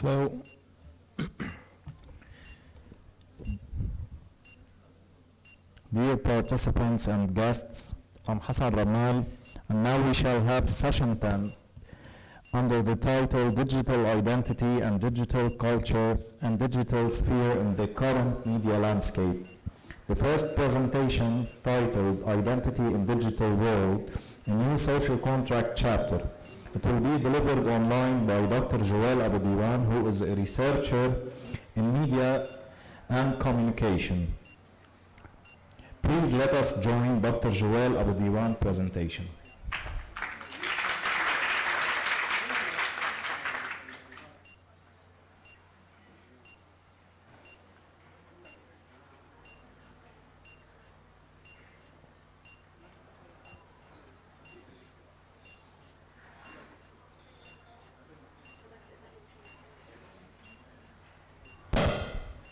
Hello. Dear participants and guests, I'm Hassan Ramal, and now we shall have session 10 under the title Digital Identity and Digital Culture and Digital Sphere in the Current Media Landscape. The first presentation, titled Identity in Digital World, a New Social Contract Chapter. It will be delivered online by Dr. Joel Abediwan, who is a researcher in media and communication. Please let us join Dr. Joel Abediwan presentation.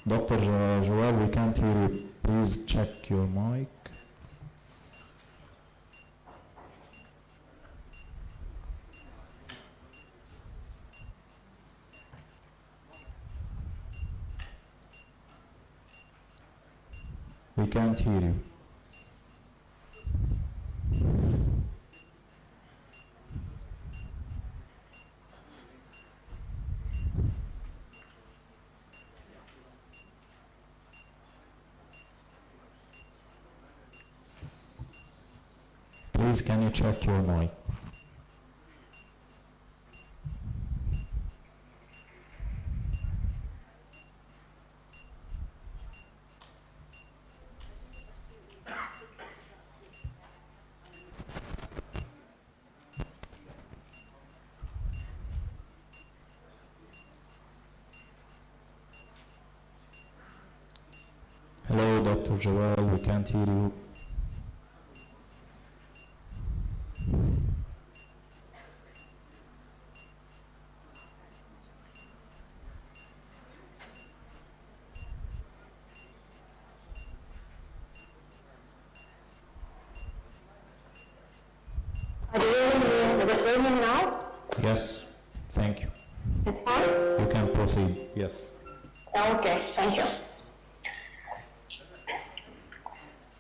Dr. Joel, we can't hear you. Please check your mic. We can't hear you. Please, can you check your mic? Hello, Dr. Joel, we can't hear you. Is it working now? Yes, thank you. It's fine? You can proceed, yes. Okay, thank you.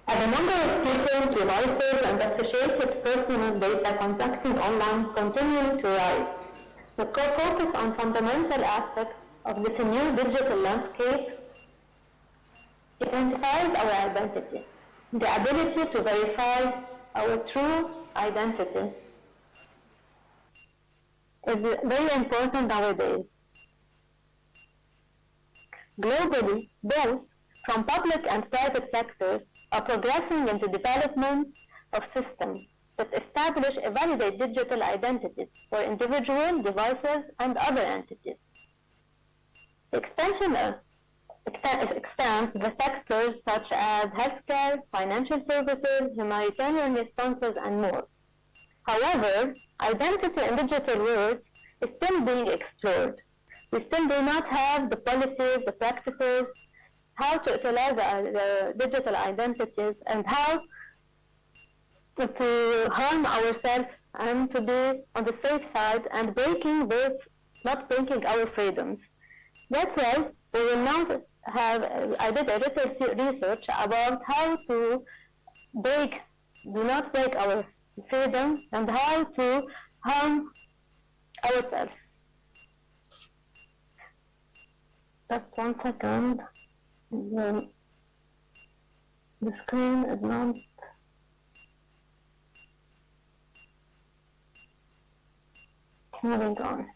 As the number of people, devices, and associated personal data contacting online continue to rise, the core focus on fundamental aspects of this new digital landscape identifies our identity, the ability to verify our true identity is very important nowadays. Globally, both from public and private sectors are progressing into development of systems that establish and validate digital identities for individual devices and other entities. The expansion extends the sectors such as healthcare, financial services, humanitarian responses, and more. However, identity in digital world is still being explored. We still do not have the policies, the practices, how to utilize the digital identities and how to harm ourselves and to be on the safe side and not breaking our freedoms. That's why we will now I did a research about how to do not break our freedom and how to harm ourselves. Just 1 second. The screen is not moving on.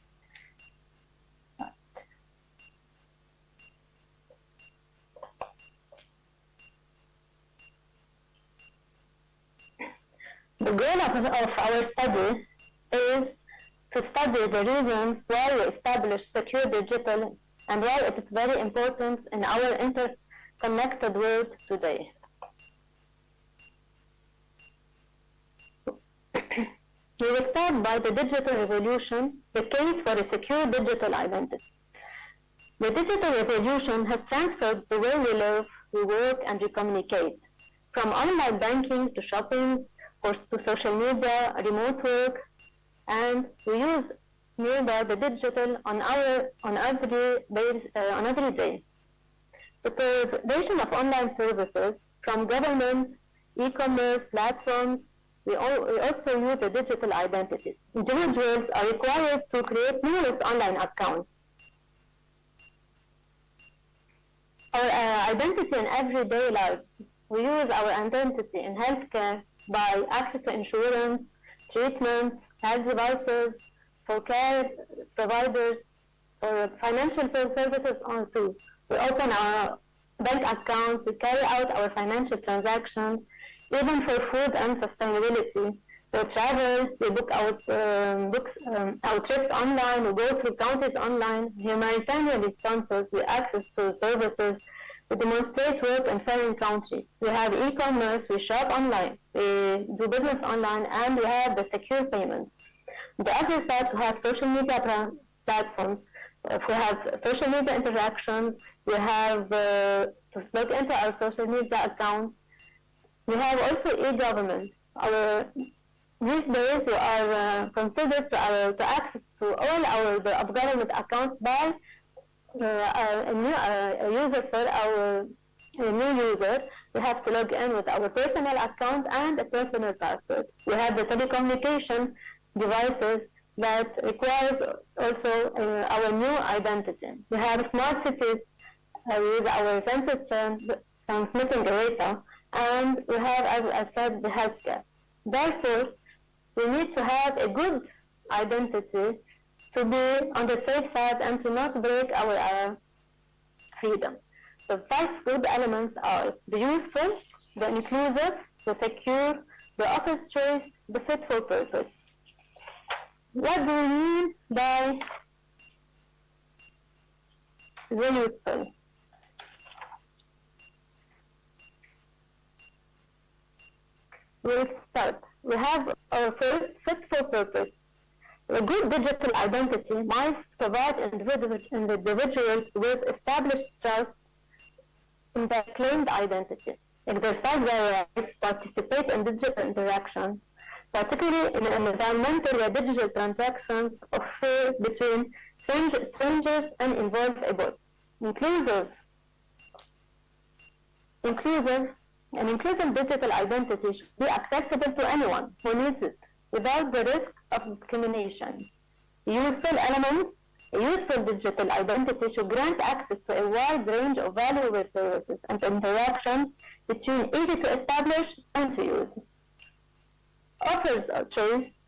The goal of our study is to study the reasons why we establish secure digital and why it is very important in our interconnected world today. We will start by the digital revolution, the case for a secure digital identity. The digital revolution has transformed the way we live, we work, and we communicate, from online banking to shopping, to social media, remote work, and we use nearby the digital on every day. The proliferation of online services from government, e-commerce platforms, we also use the digital identities. Individuals are required to create numerous online accounts. Our identity in everyday lives. We use our identity in healthcare by access to insurance, treatment, health devices, for care providers, for financial services too. We open our bank accounts, we carry out our financial transactions, even for food and sustainability. We travel, we book our trips online, we go through countries online, humanitarian responses, we access to services, we demonstrate work in foreign countries. We have e-commerce, we shop online, we do business online, and we have the secure payments. On the other side, we have social media platforms. If we have social media interactions, we have to log into our social media accounts. We have also e-government. These days, we are considered to access to all the government accounts by a user for a new user. We have to log in with our personal account and a personal password. We have the telecommunication devices that requires also our new identity. We have smart cities with our census transmitting data, and we have, as I said, the healthcare. Therefore, we need to have a good identity to be on the safe side and to not break our freedom. The 5 good elements are the useful, the inclusive, the secure, the office choice, the fit for purpose. What do we mean by the useful? Let's start. We have our first fit for purpose. A good digital identity must provide individuals with established trust in their claimed identity, exercise their rights, participate in digital interactions, particularly in environmental or digital transactions occur between strangers and involved bots. An inclusive digital identity should be accessible to anyone who needs it, without the risk of discrimination. A useful digital identity should grant access to a wide range of valuable services and interactions between easy to establish and to use. Offers of choice.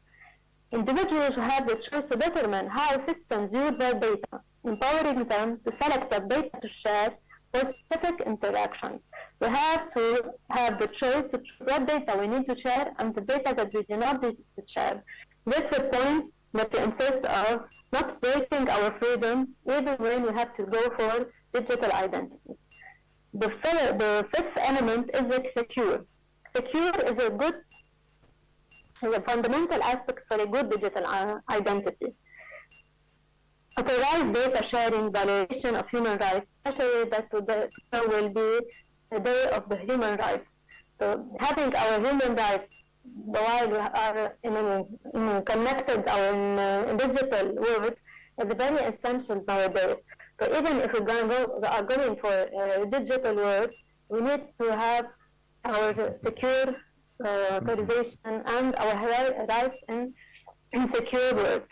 Individuals should have the choice to determine how systems use their data, empowering them to select the data to share for specific interactions. We have to have the choice to choose what data we need to share and the data that we do not need to share. That's the point that we insist of not breaking our freedom even when we have to go for digital identity. The 5th element is secure. Secure is a fundamental aspect for a good digital identity. Authorized data sharing, violation of human rights, especially that today will be the day of the human rights. So having our human rights while we are in connected or in digital world is very essential nowadays. So even if we are going for a digital world, we need to have our secure authorization and our rights in secure world.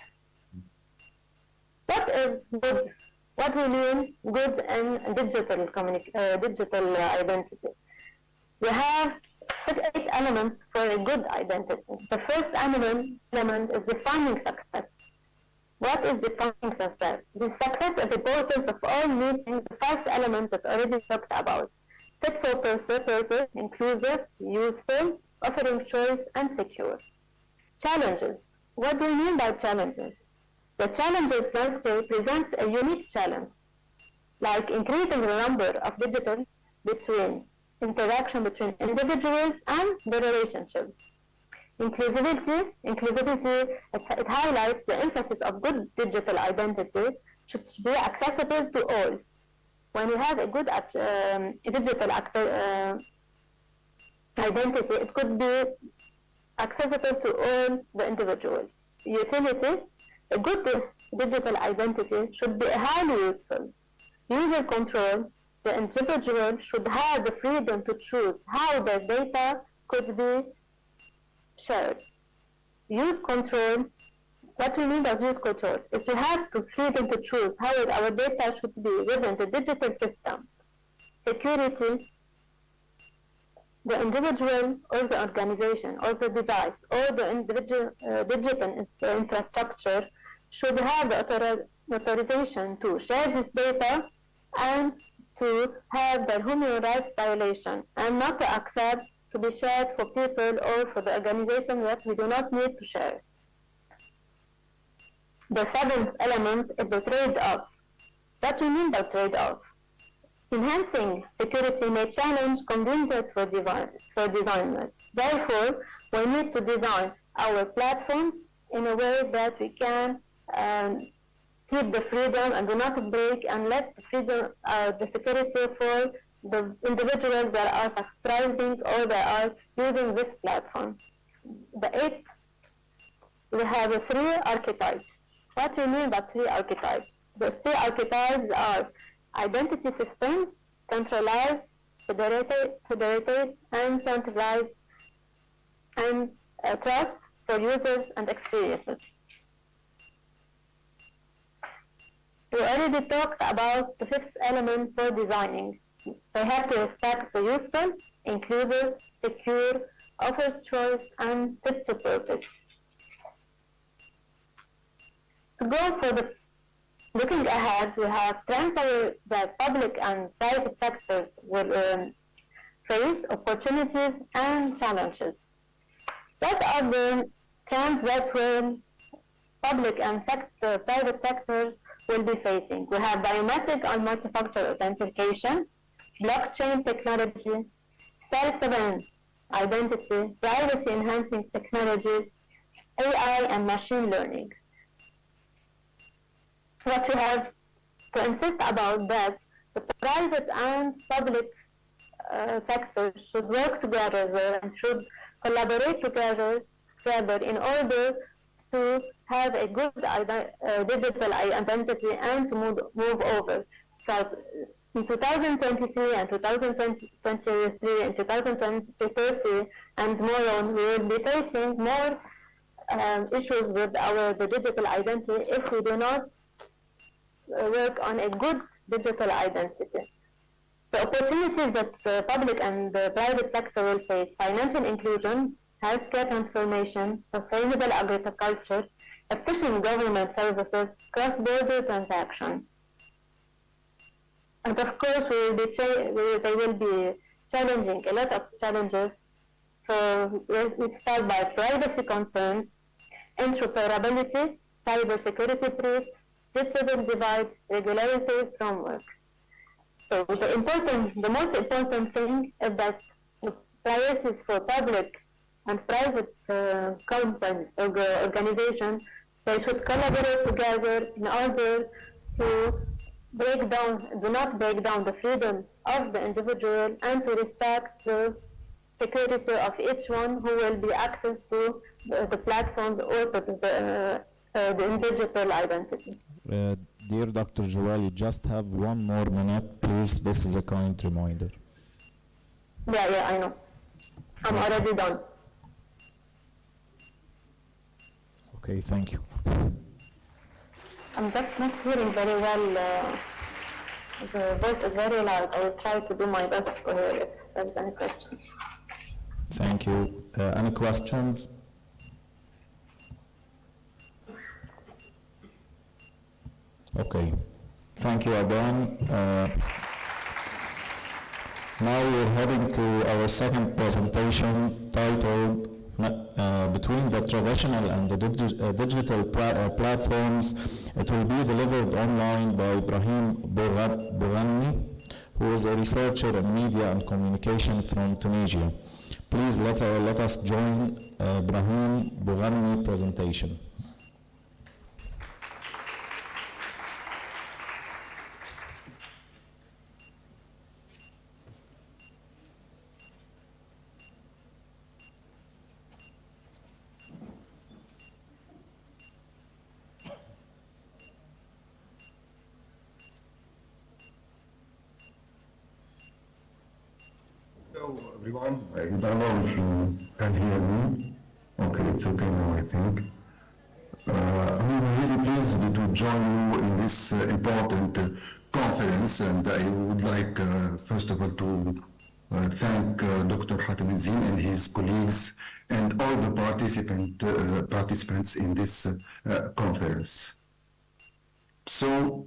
What is good? What we mean good in digital identity? We have 8 elements for a good identity. The first element is defining success. What is defining success? The success is the importance of all meeting the 5 elements that already talked about. Fit for purpose, inclusive, useful, offering choice, and secure. Challenges. What do we mean by challenges? The challenges landscape presents a unique challenge, like increasing the number of digital interaction between individuals and the relationship. Inclusivity, it highlights the emphasis of good digital identity should be accessible to all. When you have a good digital identity, it could be accessible to all the individuals. Utility, A good digital identity should be highly useful. User control. The individual should have the freedom to choose how their data could be shared. Use control. What we mean by use control is we have the freedom to choose how our data should be within the digital system. Security. The individual or the organization or the device or the individual digital infrastructure should have the authorization to share this data and to have the human rights violation and not to accept to be shared for people or for the organization that we do not need to share. The seventh element is the trade-off. What we mean by trade-off? Enhancing security may challenge convenience for designers. Therefore, we need to design our platforms in a way that we can keep the freedom and do not break and let the freedom, the security for the individuals that are subscribing or that are using this platform. The eighth, we have three archetypes. What we mean by three archetypes? The three archetypes are identity systems, centralized, federated, and centralized, and trust for users and experiences. We already talked about the fifth element for designing. They have to respect the useful, inclusive, secure, offers choice, and fit to purpose. To go for the looking ahead, we have trends that public and private sectors will face, opportunities and challenges. What are the trends that will public and private sectors will be facing? We have biometric and multi-factor authentication, blockchain technology, self-sovereign identity, privacy-enhancing technologies, AI and machine learning. What we have to insist about that the private and public sectors should work together and should collaborate together in order to have a good digital identity and to move over. Because in 2023 and 2023 and 2030 and more on, we will be facing more issues with the digital identity if we do not work on a good digital identity. The opportunities that the public and the private sector will face: financial inclusion, healthcare transformation, sustainable agriculture, efficient government services, cross-border transaction. And of course, they will be challenging, a lot of challenges. So we start by privacy concerns, interoperability, cybersecurity threats, digital divide, regulatory framework. So the most important thing is that the priorities for public and private companies or organizations, they should collaborate together in order to do not break down the freedom of the individual and to respect the security of each one who will be access to the platforms or to the digital identity. Dear Dr. Joel, you just have one more minute, please. This is a kind reminder. Yeah, I know. I'm already done. Okay, thank you. I'm just not hearing very well. The voice is very loud. I will try to do my best to hear if there's any questions. Thank you. Any questions? Okay. Thank you again. Now we're heading to our second presentation titled Between the Traditional and the Digital Platforms. It will be delivered online by Ibrahim Boughani, who is a researcher in media and communication from Tunisia. Please let us join Ibrahim Boughani presentation. everyone. I don't know if you can hear me. Okay, it's okay now, I think. I'm really pleased to join you in this important conference, and I would like, first of all, to thank Dr. Hatem and his colleagues and all the participants in this conference. So,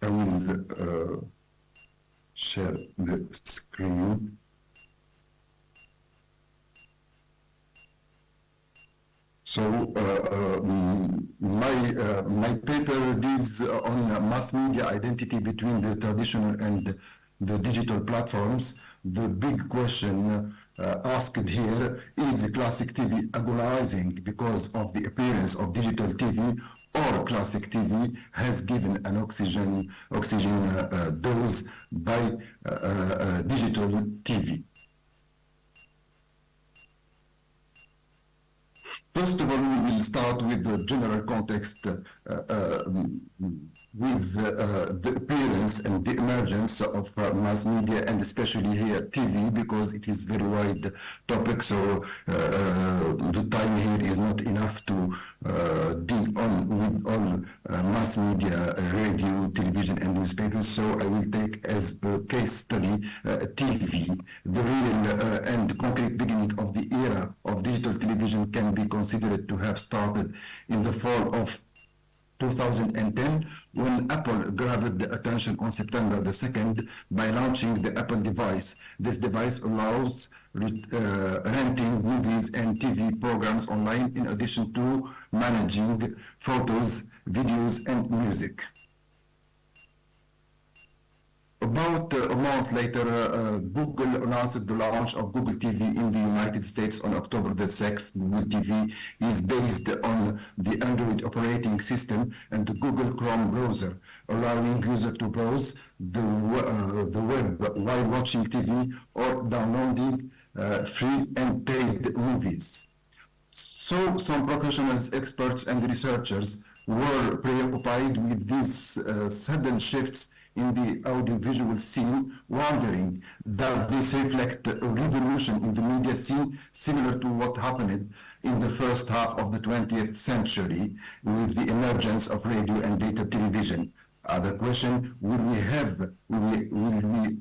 I will share the screen. So my paper deals on mass media identity between the traditional and the digital platforms. The big question asked here, is classic TV agonizing because of the appearance of digital TV, or classic TV has given an oxygen dose by digital TV? First of all, we will start with the general context with the appearance and the emergence of mass media, and especially here TV, because it is very wide topic, so the time here is not enough to deal with all mass media, radio, television, and newspapers. So I will take as a case study TV. The real and concrete beginning of the era of digital television can be considered to have started in the fall of 2010, when Apple grabbed the attention on September the 2nd by launching the Apple device. This device allows renting movies and TV programs online, in addition to managing photos, videos, and music. About a month later, Google announced the launch of Google TV in the United States on October the 6th. Google TV is based on the Android operating system and the Google Chrome browser, allowing users to browse the web while watching TV or downloading free and paid movies. So some professionals, experts, and researchers were preoccupied with these sudden shifts in the audiovisual scene, wondering, does this reflect a revolution in the media scene similar to what happened in the first half of the 20th century with the emergence of radio and data television? Other question, will we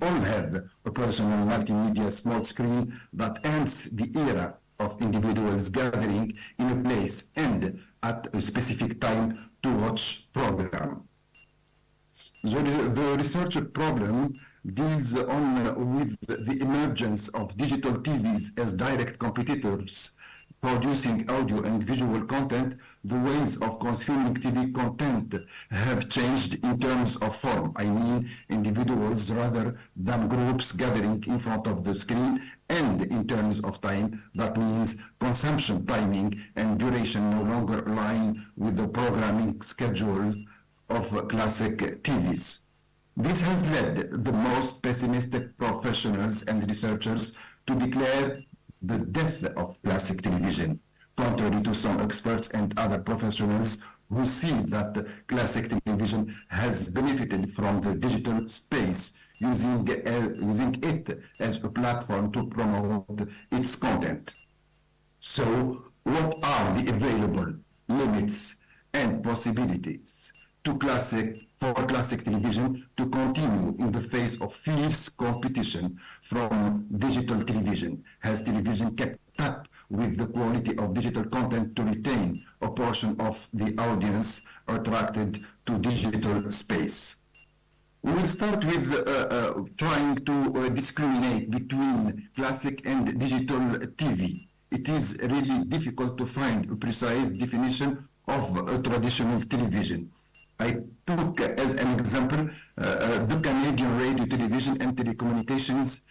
all have a personal multimedia small screen that ends the era of individuals gathering in a place and at a specific time to watch program? The research problem deals with the emergence of digital TVs as direct competitors producing audio and visual content. The ways of consuming TV content have changed in terms of form. I mean, individuals rather than groups gathering in front of the screen, and in terms of time, that means consumption timing and duration no longer align with the programming schedule of classic TVs. This has led the most pessimistic professionals and researchers to declare the death of classic television, contrary to some experts and other professionals who see that classic television has benefited from the digital space, using it as a platform to promote its content. So, what are the available limits and possibilities for classic television to continue in the face of fierce competition from digital television? Has television kept up with the quality of digital content to retain a portion of the audience attracted to digital space? We will start with trying to discriminate between classic and digital TV. It is really difficult to find a precise definition of traditional television. I took as an example the Canadian Radio, Television and Telecommunications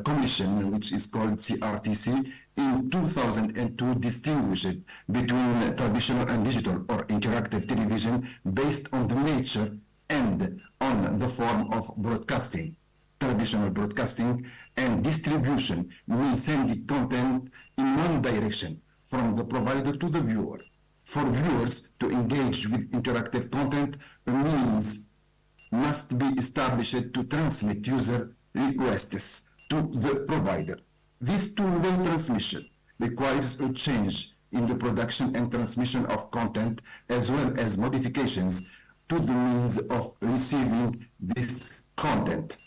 Commission, which is called CRTC, in 2002 distinguished between traditional and digital or interactive television based on the nature and on the form of broadcasting. Traditional broadcasting and distribution means sending content in one direction from the provider to the viewer. For viewers to engage with interactive content, a means must be established to transmit user requests to the provider. This two-way transmission requires a change in the production and transmission of content as well as modifications to the means of receiving this content.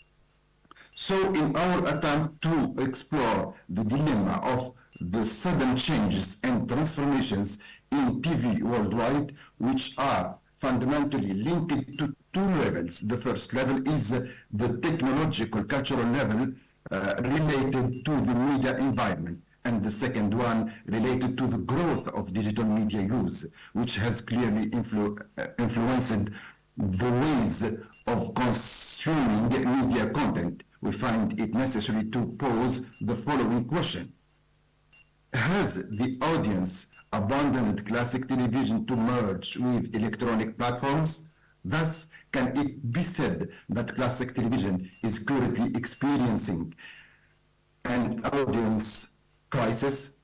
So in our attempt to explore the dilemma of the sudden changes and transformations in TV worldwide, which are fundamentally linked to two levels. The first level is the technological cultural level related to the media environment, and the second one related to the growth of digital media use, which has clearly influenced the ways of consuming media content. We find it necessary to pose the following question. Has the audience abandoned classic television to merge with electronic platforms? Thus, can it be said that classic television is currently experiencing an audience crisis?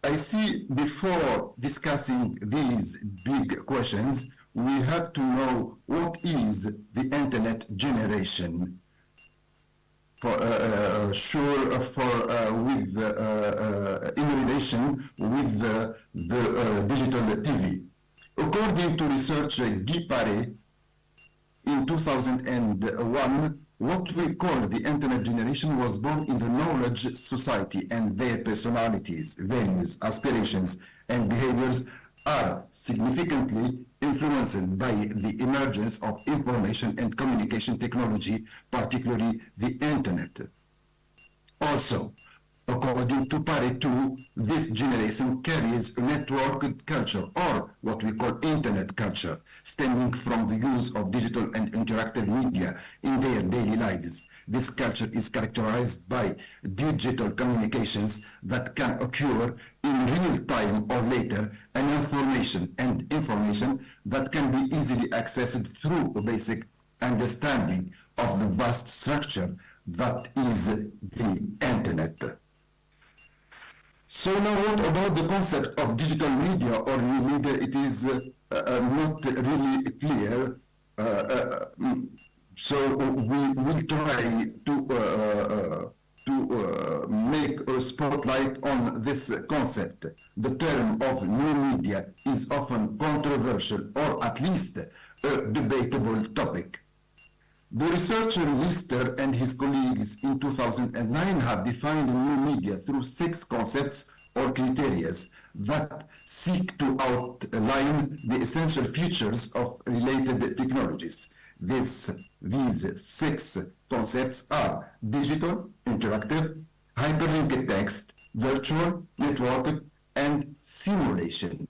I see before discussing these big questions, we have to know what is the internet generation. In relation with the digital TV. According to researcher Guy Paré, in 2001, what we call the internet generation was born in the knowledge society, and their personalities, values, aspirations, and behaviors are significantly influenced by the emergence of information and communication technology, particularly the internet. Also, according to Paré 2, this generation carries a networked culture, or what we call internet culture, stemming from the use of digital and interactive media in their daily lives. This culture is characterized by digital communications that can occur in real time or later, and information that can be easily accessed through a basic understanding of the vast structure that is the internet. So now what about the concept of digital media or new media? It is not really clear. So we will try to make a spotlight on this concept. The term of new media is often controversial, or at least a debatable topic. The researcher Lister and his colleagues in 2009 have defined new media through 6 concepts or criteria that seek to outline the essential features of related technologies. These 6 concepts are digital, interactive, hyperlinked text, virtual, networked, and simulation.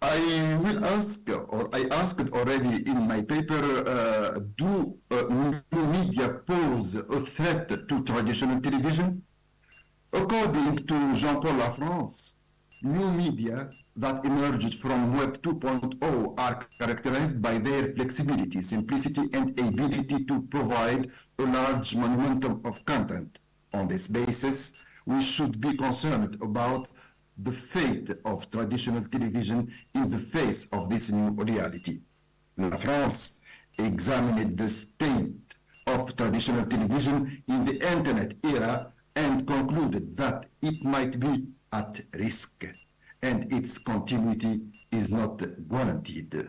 I will ask, or I asked already in my paper, do new media pose a threat to traditional television? According to Jean-Paul Lafrance, new media that emerged from Web 2.0 are characterized by their flexibility, simplicity, and ability to provide a large momentum of content. On this basis, we should be concerned about the fate of traditional television in the face of this new reality. Lafrance examined the state of traditional television in the internet era and concluded that it might be at risk, and its continuity is not guaranteed.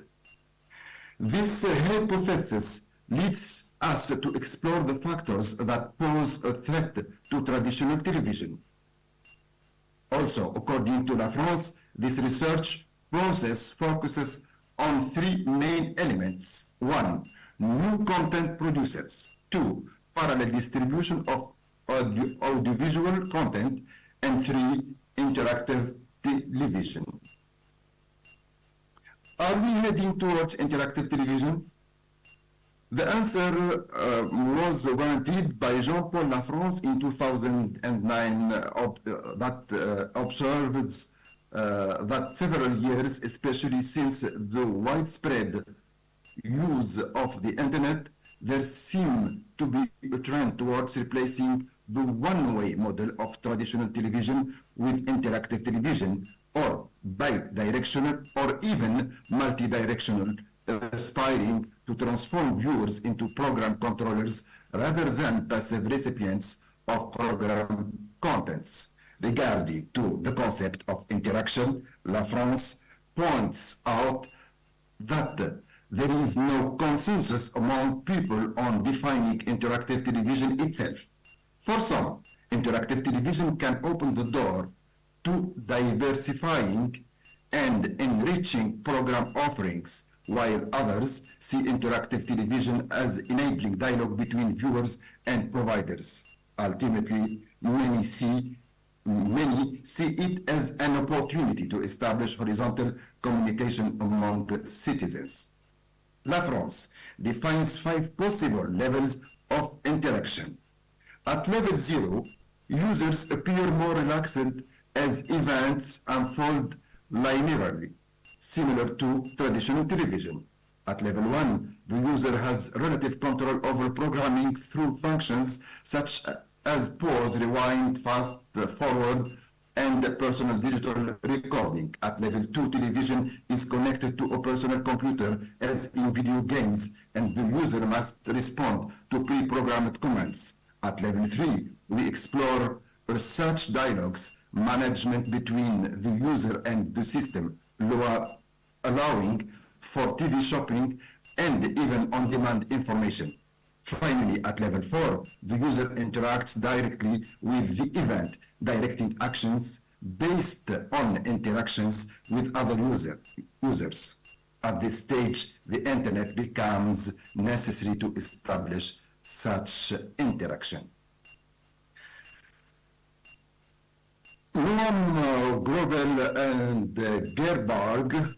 This hypothesis leads us to explore the factors that pose a threat to traditional television. Also, according to Lafrance, this research process focuses on 3 main elements. 1. New content producers. 2. Parallel distribution of audiovisual content. And 3. Interactive television. Are we heading towards interactive television? The answer was guaranteed by Jean-Paul Lafrance in 2009 that observes that several years, especially since the widespread use of the internet, there seemed to be a trend towards replacing the one-way model of traditional television with interactive television, or bi-directional or even multi-directional, aspiring to transform viewers into program controllers rather than passive recipients of program contents. Regarding to the concept of interaction, La France points out that there is no consensus among people on defining interactive television itself. For some, interactive television can open the door to diversifying and enriching program offerings, while others see interactive television as enabling dialogue between viewers and providers. Ultimately, many see it as an opportunity to establish horizontal communication among citizens. La France defines 5 possible levels of interaction. At level 0, users appear more relaxed as events unfold linearly, similar to traditional television. At level 1, the user has relative control over programming through functions such as pause, rewind, fast forward, and personal digital recording. At level 2, television is connected to a personal computer as in video games, and the user must respond to pre-programmed commands. At level 3, we explore such dialogues management between the user and the system, allowing for TV shopping and even on-demand information. Finally, at level 4, the user interacts directly with the event, directing actions based on interactions with other users. At this stage, the internet becomes necessary to establish such interaction. Noam Grobel and Gerberg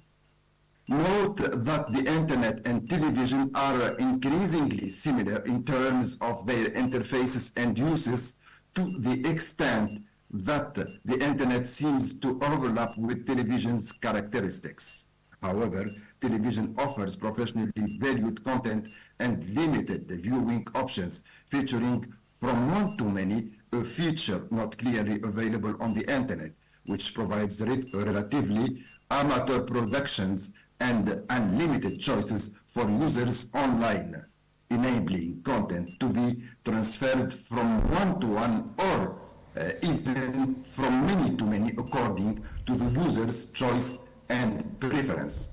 note that the internet and television are increasingly similar in terms of their interfaces and uses, to the extent that the internet seems to overlap with television's characteristics. However, television offers professionally valued content and limited viewing options, featuring from one to many, a feature not clearly available on the internet, which provides relatively amateur productions and unlimited choices for users online, enabling content to be transferred from one to one or even from many to many according to the user's choice and preference.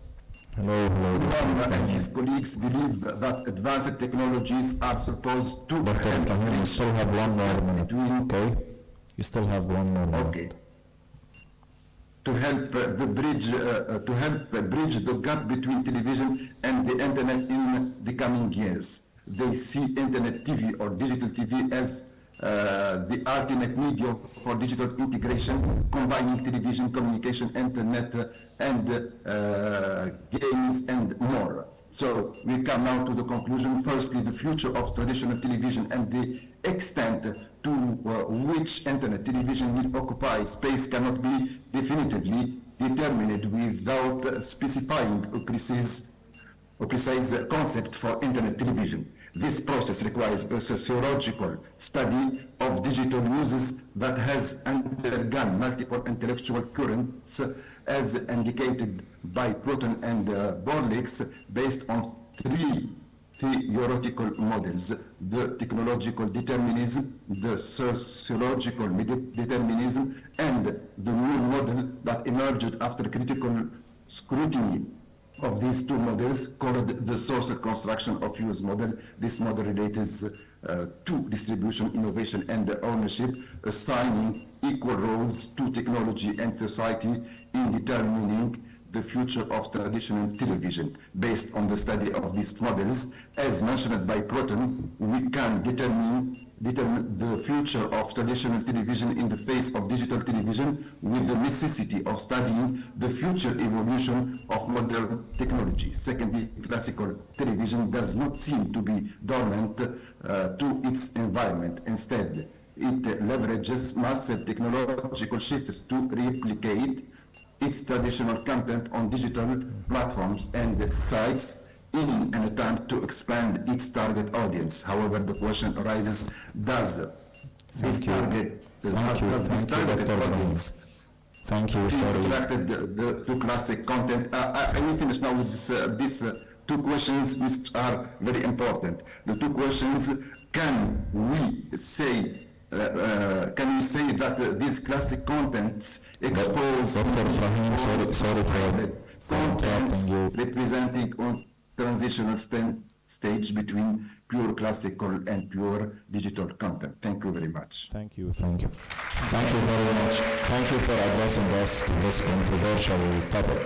Noam and his colleagues believe that advanced technologies are supposed to Dr. Ibrahim, you still have one more minute, okay? You still have one more minute. Okay. To help bridge the gap between television and the internet in the coming years. They see internet TV or digital TV as the ultimate medium for digital integration, combining television, communication, internet, and games and more. So we come now to the conclusion. Firstly, the future of traditional television and the extent to which internet television will occupy space cannot be definitively determined without specifying a precise concept for internet television. This process requires a sociological study of digital uses that has undergone multiple intellectual currents, as indicated by Proton and Borlix, based on 3 theoretical models: the technological determinism, the sociological determinism, and the new model that emerged after critical scrutiny of these 2 models, called the social construction of use model. This model relates to distribution, innovation, and ownership, assigning equal roles to technology and society in determining the future of traditional television. Based on the study of these models, as mentioned by Proton, we can determine the future of traditional television in the face of digital television, with the necessity of studying the future evolution of modern technology. Secondly, classical television does not seem to be dormant to its environment. Instead, it leverages massive technological shifts to replicate its traditional content on digital platforms and sites in an attempt to expand its target audience. However, the question arises, does this targeted audience Thank you, sorry. attracted to classic content? I will finish now with this two questions which are very important. The two questions: can we say that these classic contents expose Dr. Ibrahim, sorry for contents interrupting you. representing on transitional stage between pure classical and pure digital content? Thank you very much. Thank you very much. Thank you for addressing us to this controversial topic.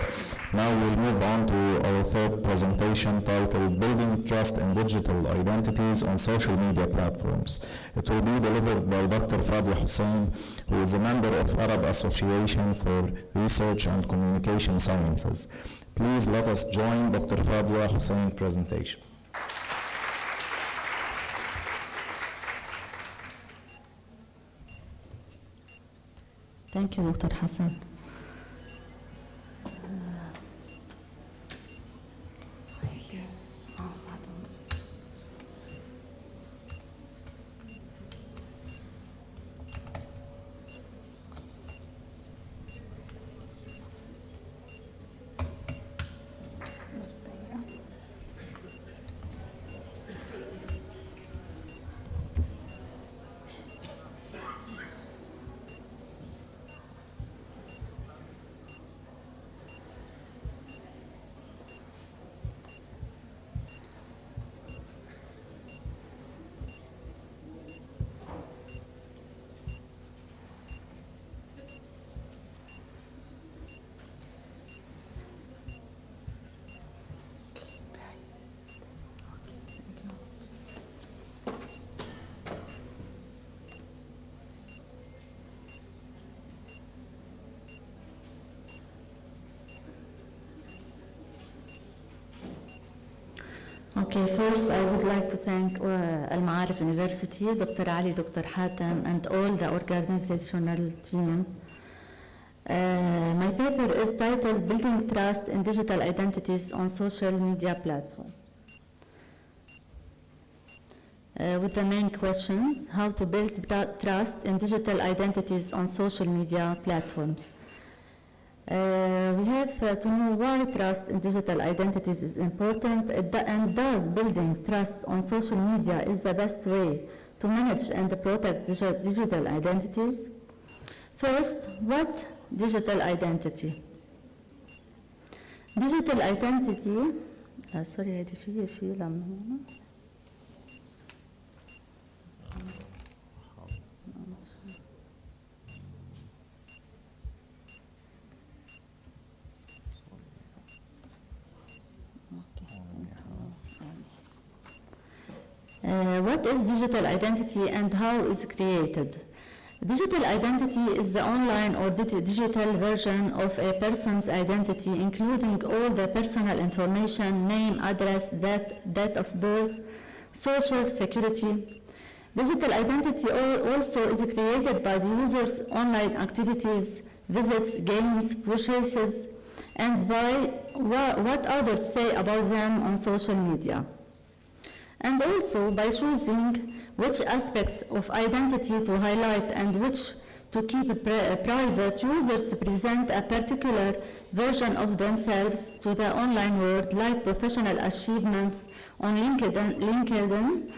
Now we'll move on to our third presentation titled Building Trust in Digital Identities on Social Media Platforms. It will be delivered by Dr. Fadi Hussein, who is a member of Arab Association for Research and Communication Sciences. Please let us join Dr. Fadi Hussein's presentation. Thank you, Dr. Hassan. Okay, first I would like to thank Al Ma'arif University, Dr. Ali, Dr. Hatem, and all the organizational team. My paper is titled Building Trust in Digital Identities on Social Media Platforms. With the main questions, how to build trust in digital identities on social media platforms. We have to know why trust in digital identities is important, and does building trust on social media is the best way to manage and protect digital identities. First, what digital identity? Digital identity, sorry هذه في شيء لما هنا. What is digital identity and how is it created? Digital identity is the online or digital version of a person's identity, including all the personal information, name, address, date of birth, social security. Digital identity also is created by the user's online activities, visits, games, purchases, and by what others say about them on social media. And also by choosing which aspects of identity to highlight and which to keep private. Users present a particular version of themselves to the online world, like professional achievements on LinkedIn,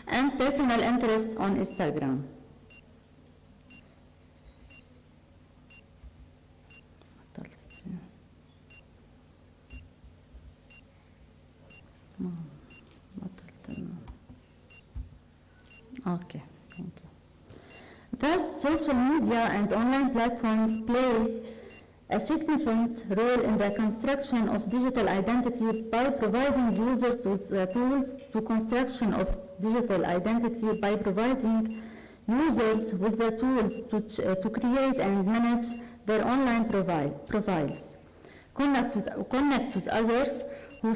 and personal interest on Instagram. Okay, thank you. Thus, social media and online platforms play a significant role in the construction of digital identity by providing users with tools to construction of digital identity, by providing users with the tools to create and manage their online profiles, connect with others who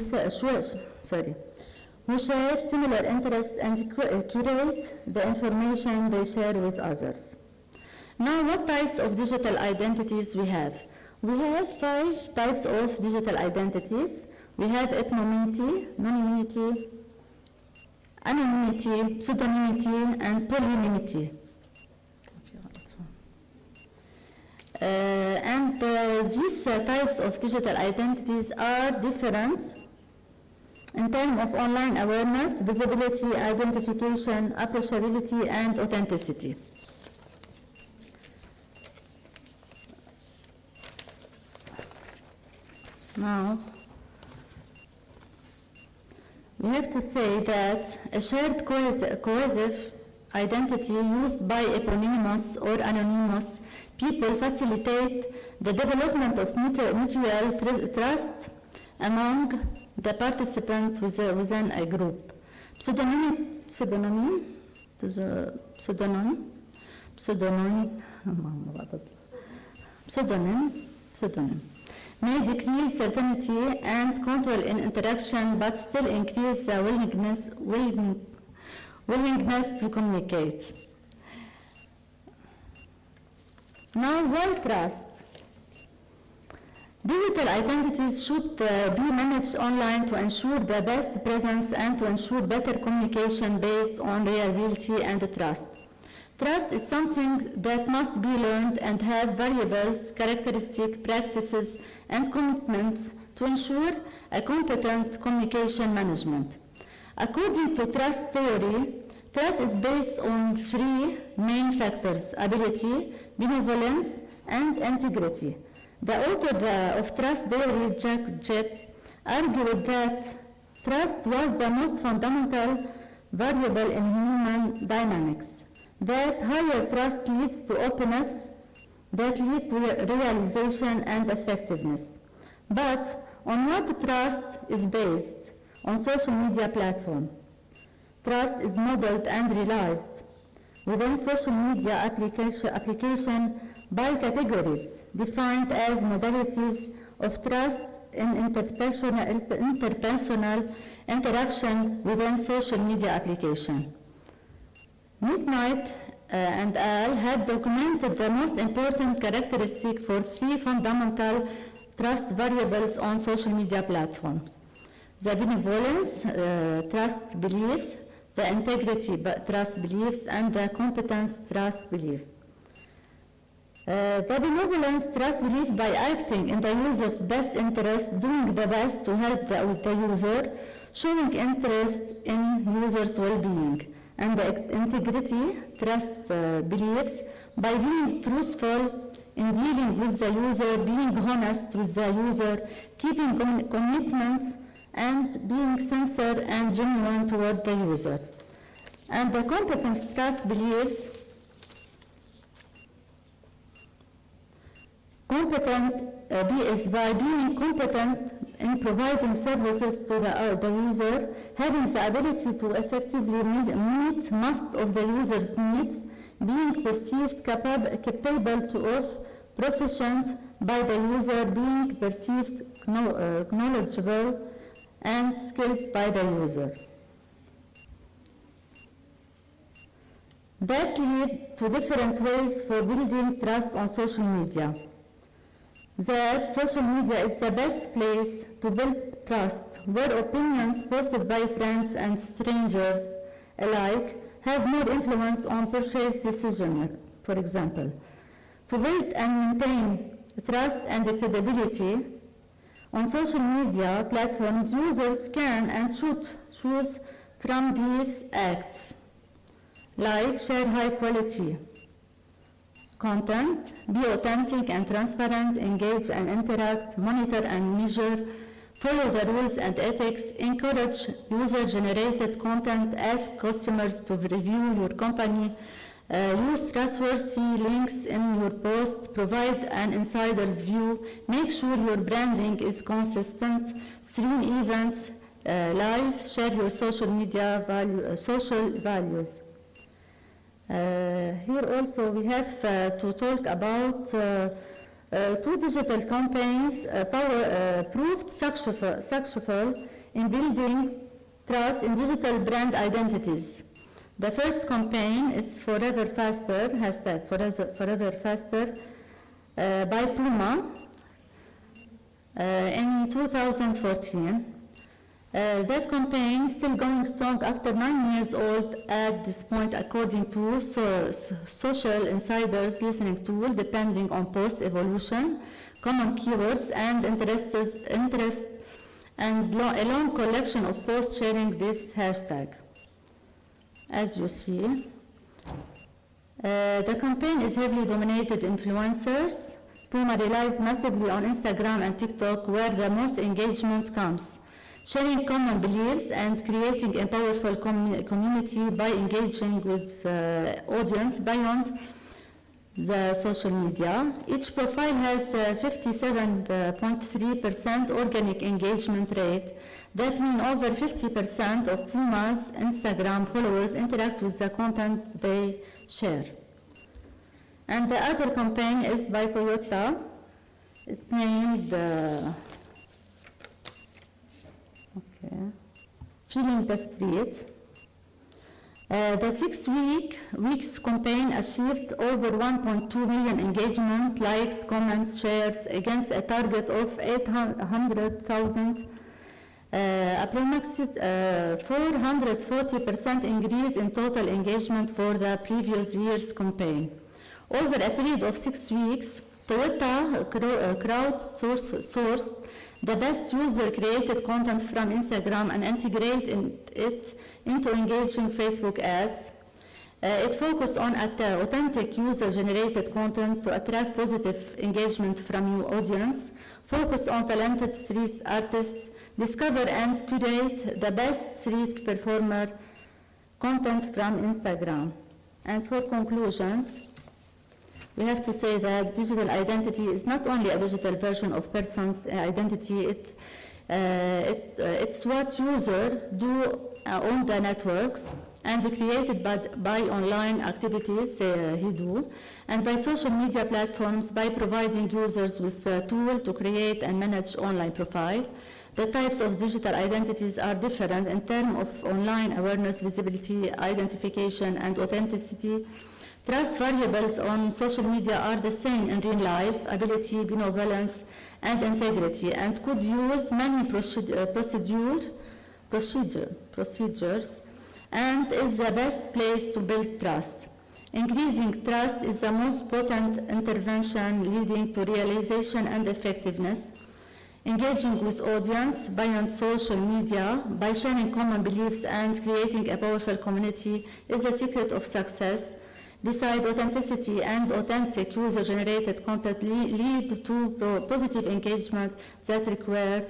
share similar interests and curate the information they share with others. Now, what types of digital identities we have? We have 5 types of digital identities. We have anonymity, pseudonymity, and polynymity. These types of digital identities are different in terms of online awareness, visibility, identification, approachability, and authenticity. Now, we have to say that a shared cohesive identity used by eponymous or anonymous people facilitate the development of mutual trust among the participants within a group. Pseudonym may decrease certainty and control in interaction, but still increase the willingness to communicate. Now, why trust? Digital identities should be managed online to ensure the best presence and to ensure better communication based on reliability and trust. Trust is something that must be learned and have variables, characteristics, practices, and commitments to ensure a competent communication management. According to trust theory, trust is based on three main factors: ability, benevolence, and integrity. The author of trust theory, Jack Jett, argued that trust was the most fundamental variable in human dynamics, that higher trust leads to openness, that leads to realization and effectiveness. But on what trust is based? On social media platform. Trust is modeled and realized within social media application by categories defined as modalities of trust in interpersonal interaction within social media application. McKnight and al. had documented the most important characteristic for three fundamental trust variables on social media platforms: the benevolence, trust beliefs, the integrity trust beliefs, and the competence trust belief. The benevolence trust belief by acting in the user's best interest, doing the best to help the user, showing interest in user's well-being. And the integrity trust beliefs by being truthful in dealing with the user, being honest with the user, keeping commitments, and being sincere and genuine toward the user. And the competence trust beliefs is by being competent in providing services to the user, having the ability to effectively meet most of the user's needs, being perceived capable of proficient by the user, being perceived knowledgeable and skilled by the user. That lead to different ways for building trust on social media. That social media is the best place to build trust, where opinions posted by friends and strangers alike have more influence on purchase decisions, for example. To build and maintain trust and credibility on social media platforms, users can and should choose from these acts, like share high quality content, be authentic and transparent, engage and interact, monitor and measure, follow the rules and ethics, encourage user-generated content, ask customers to review your company, use trustworthy links in your posts, provide an insider's view, make sure your branding is consistent, stream events live, share your social media social values. Here also we have to talk about two digital campaigns proved successful in building trust in digital brand identities. The first campaign is Forever Faster, hashtag Forever Faster, by Puma in 2014. That campaign is still going strong after 9 years old at this point, according to social insiders listening tool, depending on post evolution, common keywords, and interest and a long collection of posts sharing this hashtag. As you see, the campaign is heavily dominated influencers. Puma relies massively on Instagram and TikTok, where the most engagement comes. Sharing common beliefs and creating a powerful community by engaging with audience beyond the social media. Each profile has 57.3% organic engagement rate. That means over 50% of Puma's Instagram followers interact with the content they share. And the other campaign is by Toyota. It's named Feeling the Street. The 6 weeks campaign achieved over 1.2 million engagement, likes, comments, shares against a target of 800,000. Approximately 440% increase in total engagement for the previous year's campaign. Over a period of 6 weeks, Toyota crowdsourced the best user-created content from Instagram and integrated it into engaging Facebook ads. It focused on authentic user-generated content to attract positive engagement from new audience, focus on talented street artists, discover and curate the best street performer content from Instagram. And for conclusions, we have to say that digital identity is not only a digital version of person's identity, it's what users do on the networks and created by online activities he do, and by social media platforms by providing users with a tool to create and manage online profile. The types of digital identities are different in terms of online awareness, visibility, identification, and authenticity. Trust variables on social media are the same in real life: ability, benevolence, and integrity, and could use many procedures, and is the best place to build trust. Increasing trust is the most potent intervention leading to realization and effectiveness. Engaging with audience beyond social media by sharing common beliefs and creating a powerful community is the secret of success. Besides, authenticity and authentic user-generated content lead to positive engagement that require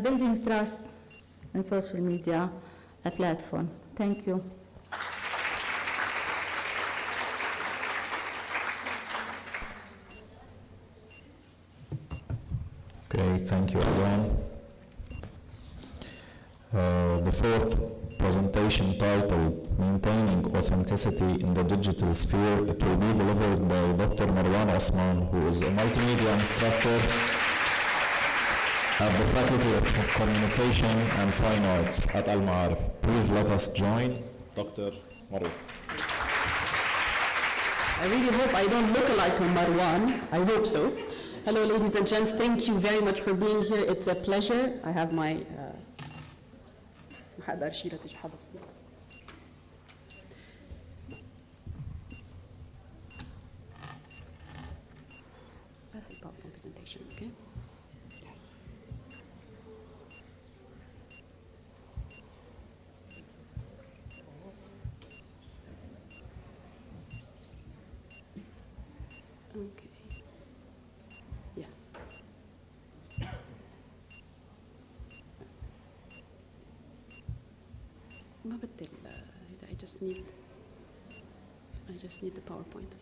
building trust in social media platform. Thank you. Okay, thank you again. The fourth presentation, titled Maintaining Authenticity in the Digital Sphere, it will be delivered by Dr. Marwan Osman, who is a multimedia instructor at the Faculty of Communication and Fine Arts at Al Ma'arif. Please let us join Dr. Marwan. I really hope I don't look like Marwan. I hope so. Hello, ladies and gents. Thank you very much for being here. It's a pleasure. I have my That's a PowerPoint presentation, okay? Yes. Okay. Yes. ما بدي I just need the PowerPoint.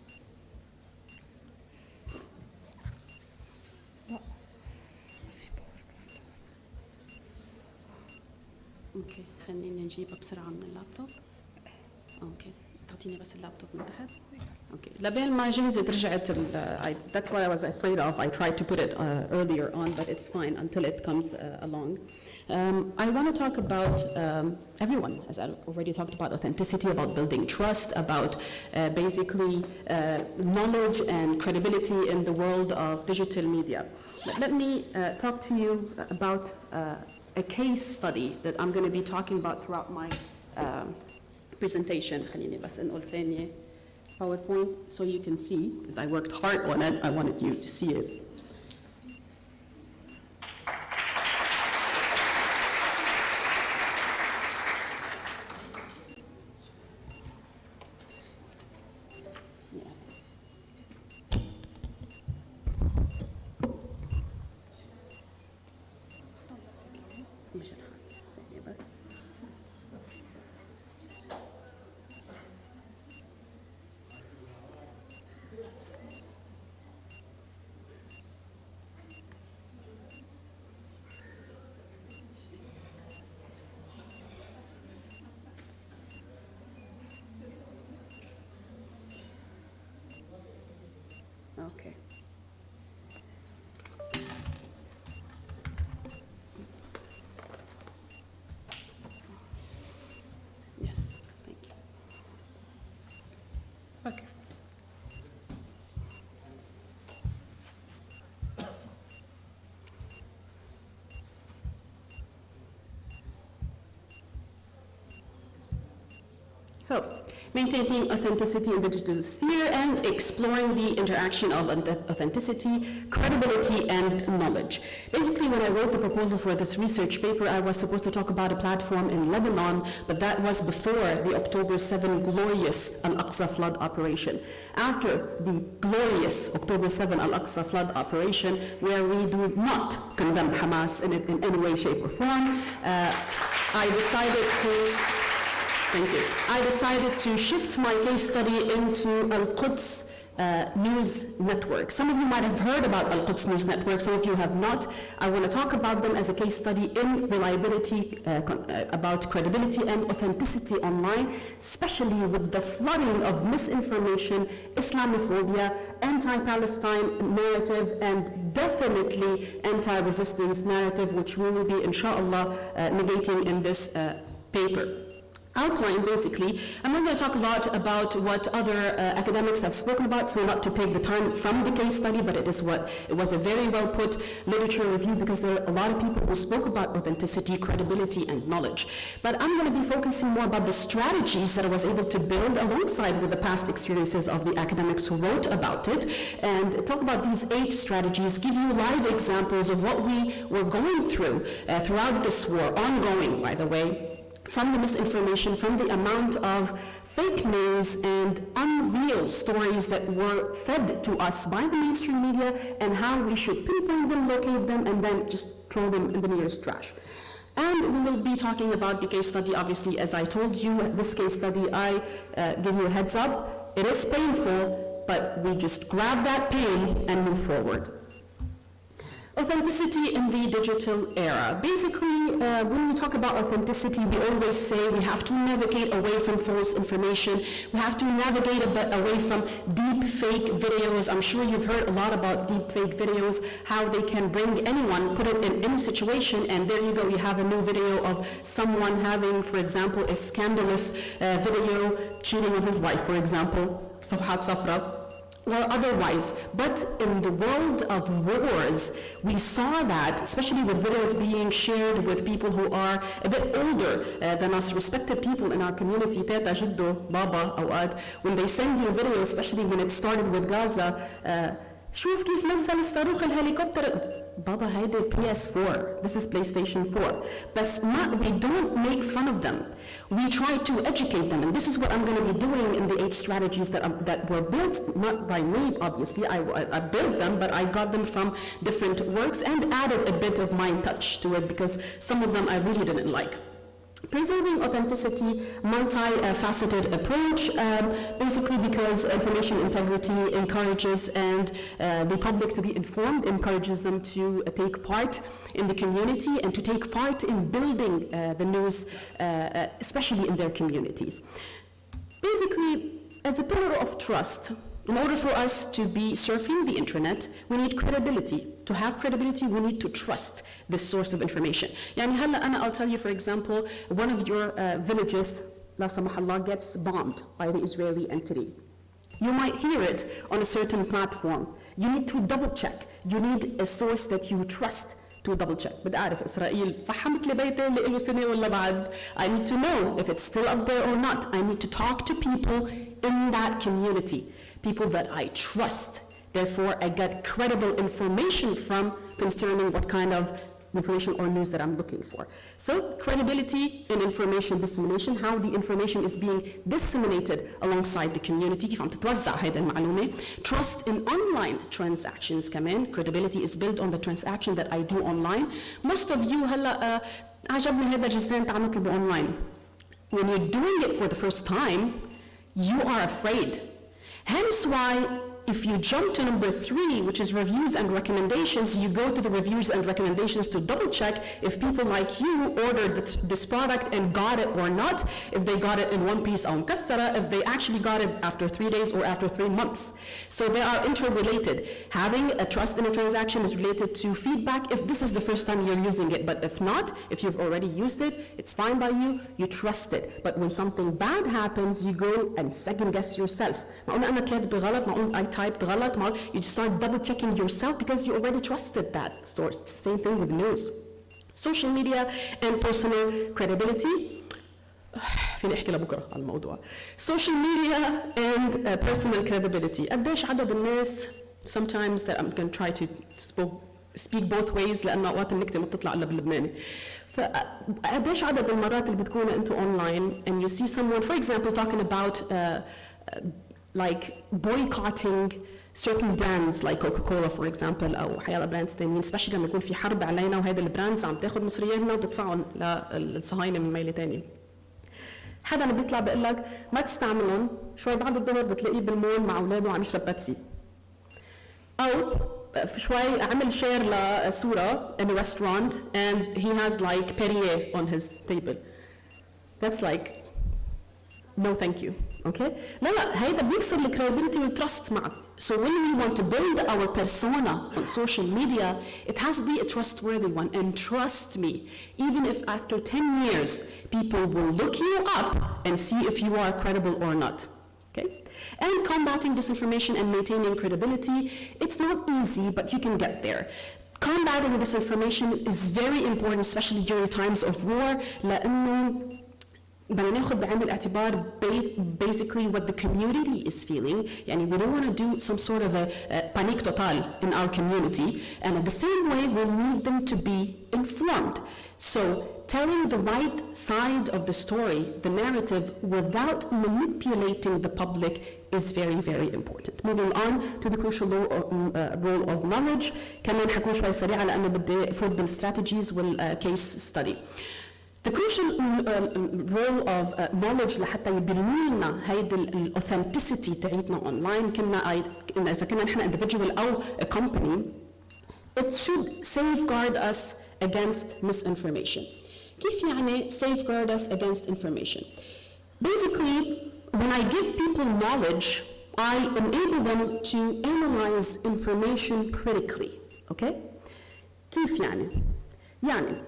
اوكي خليني نجيبها بسرعة من اللابتوب. اوكي تعطيني بس اللابتوب من تحت. اوكي لبين ما جهزت رجعت that's what I was afraid of. I tried to put it earlier on, but it's fine until it comes along. I want to talk about everyone, as I already talked about authenticity, about building trust, about basically knowledge and credibility in the world of digital media. But let me talk to you about a case study that I'm going to be talking about throughout my presentation. خليني بس نقول ثانية PowerPoint so you can see, because I worked hard on it, I wanted you to see it. Okay. Yes, thank you. Okay. So, maintaining authenticity in the digital sphere and exploring the interaction of authenticity, credibility, and knowledge. Basically, when I wrote the proposal for this research paper, I was supposed to talk about a platform in Lebanon, but that was before the October 7 glorious Al-Aqsa flood operation. After the glorious October 7 Al-Aqsa flood operation, where we do not condemn Hamas in any way, shape, or form, I decided to shift my case study into Al-Quds News Network. Some of you might have heard about Al-Quds News Network, some of you have not. I want to talk about them as a case study in reliability, about credibility and authenticity online, especially with the flooding of misinformation, Islamophobia, anti-Palestine narrative, and definitely anti-resistance narrative, which we will be, inshallah, negating in this paper. Outline, basically, I'm not going to talk a lot about what other academics have spoken about, so not to take the time from the case study, but it was a very well put literature review, because there are a lot of people who spoke about authenticity, credibility, and knowledge. But I'm going to be focusing more about the strategies that I was able to build alongside with the past experiences of the academics who wrote about it, and talk about these 8 strategies, give you live examples of what we were going through throughout this war, ongoing, by the way, from the misinformation, from the amount of fake news and unreal stories that were fed to us by the mainstream media, and how we should pinpoint them, locate them, and then just throw them in the nearest trash. And we will be talking about the case study, obviously, as I told you, this case study, I give you a heads up, it is painful, but we just grab that pain and move forward. Authenticity in the digital era. Basically, when we talk about authenticity, we always say we have to navigate away from false information. We have to navigate a bit away from deep fake videos. I'm sure you've heard a lot about deep fake videos, how they can bring anyone, put it in any situation, and there you go, you have a new video of someone having, for example, a scandalous video cheating on his wife, for example, صفحات صفراء, or otherwise. But in the world of wars, we saw that, especially with videos being shared with people who are a bit older than us, respected people in our community, teta, jiddo, baba, awad, when they send you a video, especially when it started with Gaza, شوف كيف نزل الصاروخ الهليكوبتر. Baba, هيدا PS4. This is PlayStation 4. But we don't make fun of them. We try to educate them, and this is what I'm going to be doing in the 8 strategies that were built, not by me, obviously. I built them, but I got them from different works and added a bit of my touch to it, because some of them I really didn't like. Preserving authenticity, multi-faceted approach, basically because information integrity encourages and the public to be informed, encourages them to take part in the community and to take part in building the news, especially in their communities. Basically, as a pillar of trust, in order for us to be surfing the internet, we need credibility. To have credibility, we need to trust this source of information. يعني هلا I'll tell you, for example, one of your villages, لا سمح الله, gets bombed by the Israeli entity. You might hear it on a certain platform. You need to double check. You need a source that you trust to double check. بدي أعرف إسرائيل فحمت لي بيتي اللي له سنة ولا بعد. I need to know if it's still up there or not. I need to talk to people in that community, people that I trust. Therefore, I get credible information from concerning what kind of information or news that I'm looking for. So credibility in information dissemination, how the information is being disseminated alongside the community, كيف عم تتوزع هذه المعلومة. Trust in online transactions كمان. Credibility is built on the transaction that I do online. Most of you هلا عجبني هذا الجزء تعال نطلبه online. When you're doing it for the first time, you are afraid. Hence why if you jump to number 3, which is reviews and recommendations, you go to the reviews and recommendations to double check if people like you ordered this product and got it or not, if they got it in one piece أو مكسرة, if they actually got it after 3 days or after 3 months. So they are interrelated. Having a trust in a transaction is related to feedback if this is the first time you're using it, but if not, if you've already used it, it's fine by you, you trust it. But when something bad happens, you go and second guess yourself. ما قلنا أنا كاتب غلط، ما قلنا I typed غلط، you just start double checking yourself because you already trusted that source. Same thing with news. Social media and personal credibility. فيني احكي لبكره على الموضوع. Social media and personal credibility. قديش عدد الناس sometimes that I'm going to try to speak both ways لأن أوقات النكتة ما بتطلع إلا باللبناني. فقديش عدد المرات اللي بتكونوا أنتوا online and you see someone, for example, talking about like boycotting certain brands like Coca-Cola for example أو حياة براندز تانيين، especially لما يكون في حرب علينا وهذا البراندز عم تاخذ مصرياتنا وتدفعهم للصهاينة من ميلة تانية. حدا بيطلع بيقول لك ما تستعملهم، شوي بعد الظهر بتلاقيه بالمول مع اولاده عم يشرب بيبسي. او شوي عمل شير لصورة in a restaurant and he has like Perrier on his table. That's like no thank you. Okay? لا هيدا بيكسر الكريديبيليتي والتراست معك. So when we want to build our persona on social media, it has to be a trustworthy one. And trust me, even if after 10 years, people will look you up and see if you are credible or not. Okay? And combating disinformation and maintaining credibility, it's not easy, but you can get there. Combating disinformation is very important, especially during times of war, لأنه بدنا ناخد بعين الاعتبار basically what the community is feeling. يعني we don't want to do some sort of a panic total in our community, and at the same way we need them to be informed. So telling the right side of the story, the narrative, without manipulating the public is very, very important. Moving on to the crucial role of knowledge. كمان حكون شوي سريعة لأنه بدي أفوت بالstrategies والcase study. The crucial role of knowledge لحتى يبني لنا هيدي الاوثنتسيتي تاعتنا اونلاين كنا اذا كنا نحن individual او a company, it should safeguard us against misinformation. كيف يعني safeguard us against information? Basically, when I give people knowledge, I enable them to analyze information critically. Okay? كيف يعني؟ يعني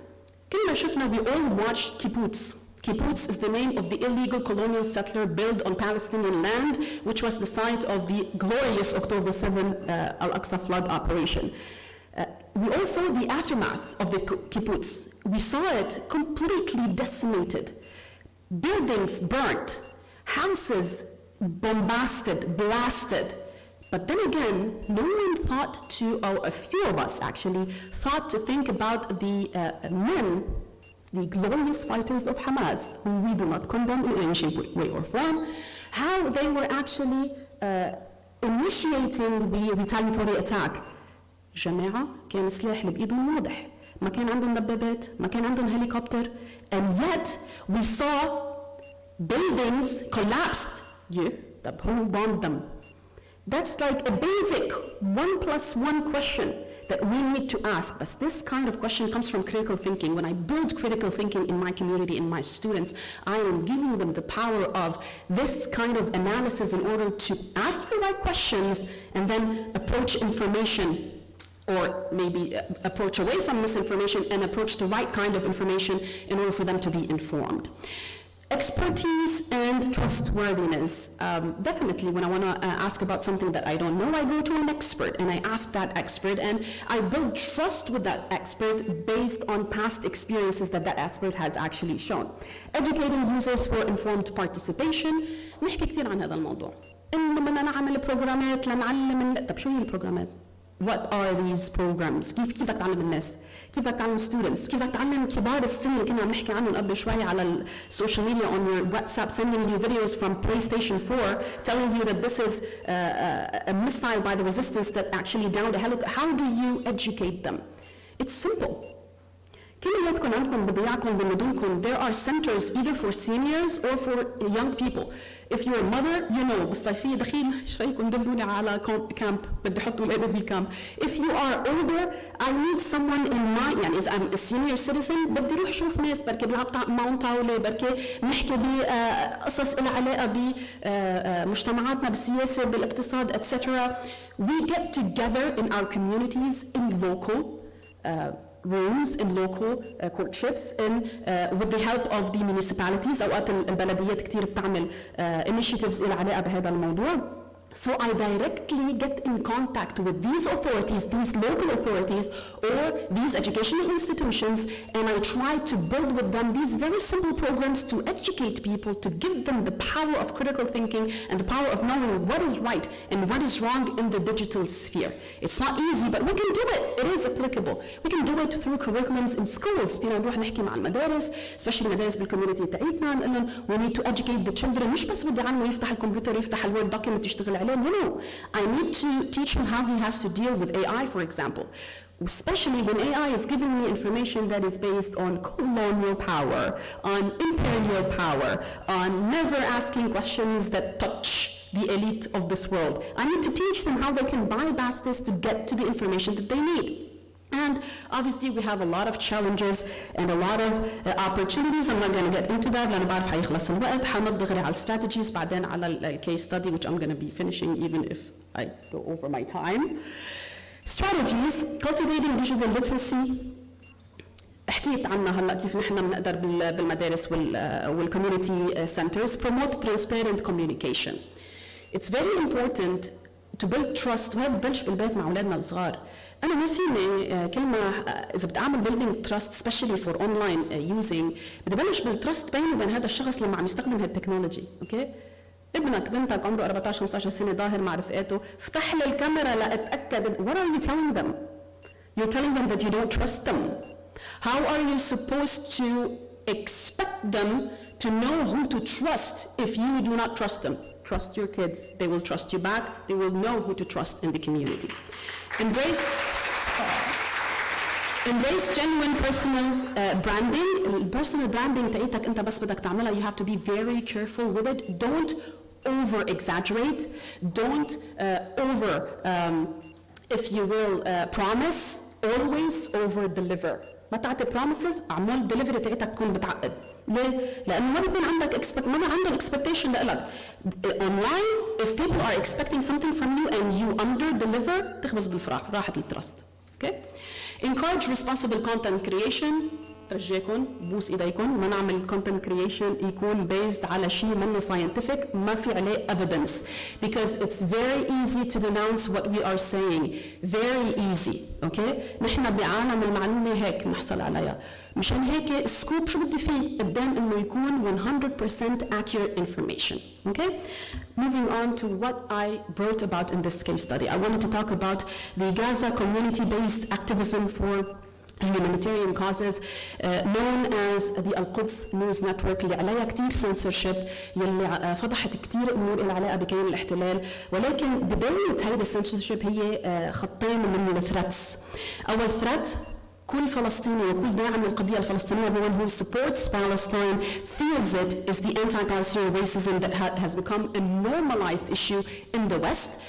كلنا شفنا we all watched kibbutz. Kibbutz is the name of the illegal colonial settler built on Palestinian land, which was the site of the glorious October 7 Al-Aqsa flood operation. We all saw the aftermath of the kibbutz. We saw it completely decimated. Buildings burnt, houses bombasted, blasted. But then again, no one thought to, or a few of us actually, thought to think about the men, the glorious fighters of Hamas, whom we do not condemn in any shape, way, or form, how they were actually initiating the retaliatory attack. جماعة كان السلاح اللي بإيدهم واضح، ما كان عندهم دبابات، ما كان عندهم helicopter, and yet we saw buildings collapsed. Yeah, طب who bombed them? That's like a basic 1+1 question that we need to ask. But this kind of question comes from critical thinking. When I build critical thinking in my community, in my students, I am giving them the power of this kind of analysis in order to ask the right questions and then approach information, or maybe approach away from misinformation and approach the right kind of information in order for them to be informed. Expertise and trustworthiness. Definitely, when I want to ask about something that I don't know, I go to an expert and I ask that expert, and I build trust with that expert based on past experiences that that expert has actually shown. Educating users for informed participation. نحكي كتير عن هذا الموضوع. إنه بدنا نعمل بروجرامات لنعلم طب شو هي البروجرامات؟ What are these programs؟ كيف بدك تعلم الناس؟ كيف بدك تعلم students؟ كيف بدك تعلم كبار السن اللي كنا عم نحكي عنهم قبل شوي على السوشيال ميديا on your WhatsApp sending you videos from PlayStation 4 telling you that this is a missile by the resistance that actually downed a helicopter. How do you educate them? It's simple. كلياتكم عندكم بضياعكم بمدنكم there are centers either for seniors or for young people. If you're a mother, you know بالصيفية دخيل ايش رايكم دلوني على كامب بدي احط اولادي بالكامب. If you are older, I need someone in my يعني إذا I'm a senior citizen بدي اروح اشوف ناس بركي بيلعبوا معهم طاولة بركي نحكي بقصص لها علاقة بمجتمعاتنا بالسياسة بالاقتصاد etc. We get together in our communities in local rooms in local courtships and with the help of the municipalities. أوقات البلديات كتير بتعمل initiatives إلى علاقة بهذا الموضوع. So I directly get in contact with these authorities, these local authorities, or these educational institutions, and I try to build with them these very simple programs to educate people, to give them the power of critical thinking and the power of knowing what is right and what is wrong in the digital sphere. It's not easy, but we can do it. It is applicable. We can do it through curriculums in schools. فينا نروح نحكي مع المدارس, especially المدارس بالكوميونتي تاعتنا, إنه we need to educate the children. مش بس بدي عنه يفتح الكمبيوتر يفتح الوورد دوكيمنت يشتغل No, I need to teach him how he has to deal with AI, for example. Especially when AI is giving me information that is based on colonial power, on imperial power, on never asking questions that touch the elite of this world. I need to teach them how they can bypass this to get to the information that they need. And obviously we have a lot of challenges and a lot of opportunities. I'm not going to get into that لأن بعرف حيخلص الوقت. حنط دغري على strategies بعدين على case study which I'm going to be finishing even if I go over my time. Strategies, cultivating digital literacy. حكيت عنها هلا كيف نحن بنقدر بالمدارس والcommunity centers promote transparent communication. It's very important to build trust. وهذا ببلش بالبيت مع أولادنا الصغار. أنا ما فيني كلمة إذا بدي أعمل building trust especially for online using بدي بلش بالترست بيني وبين هذا الشخص لما عم يستخدم هالتكنولوجي، أوكي؟ ابنك بنتك عمره 14-15 سنة ظاهر مع رفقاته، افتح له الكاميرا لأتأكد. What are you telling them? You're telling them that you don't trust them. How are you supposed to expect them to know who to trust if you do not trust them? Trust your kids. They will trust you back. They will know who to trust in the community. Embrace genuine personal branding. Personal branding تاعتك أنت بس بدك تعملها. You have to be very careful with it. Don't over exaggerate. Don't if you will, promise. Always over deliver. ما تعطي promises اعمل delivery تاعتك تكون بتعقد. ليه؟ لأنه ما بيكون عندك ما عندهم expectation لإلك. Online, if people are expecting something from you and you under deliver تخبز بالفراح راحت الترست. Okay? Encourage responsible content creation. رجاكم بوس ايديكم ما نعمل content creation يكون based على شيء منه scientific ما في عليه evidence because it's very easy to denounce what we are saying. Very easy. Okay? نحن بعالم المعلومة هيك نحصل عليها. مشان هيك السكوب شو بدي فيه قدام انه يكون 100% accurate information. Okay? Moving on to what I wrote about in this case study. I wanted to talk about the Gaza community-based activism for humanitarian causes known as the Al-Quds News Network اللي عليها كتير censorship يلي فضحت كتير امور اللي عليها بكيان الاحتلال ولكن بداية هيدا الcensorship هي خطين من الثريتس. أول threat كل فلسطيني وكل داعم للقضية الفلسطينية the one who supports Palestine feels it is the anti-Palestinian racism that has become a normalized issue in the West.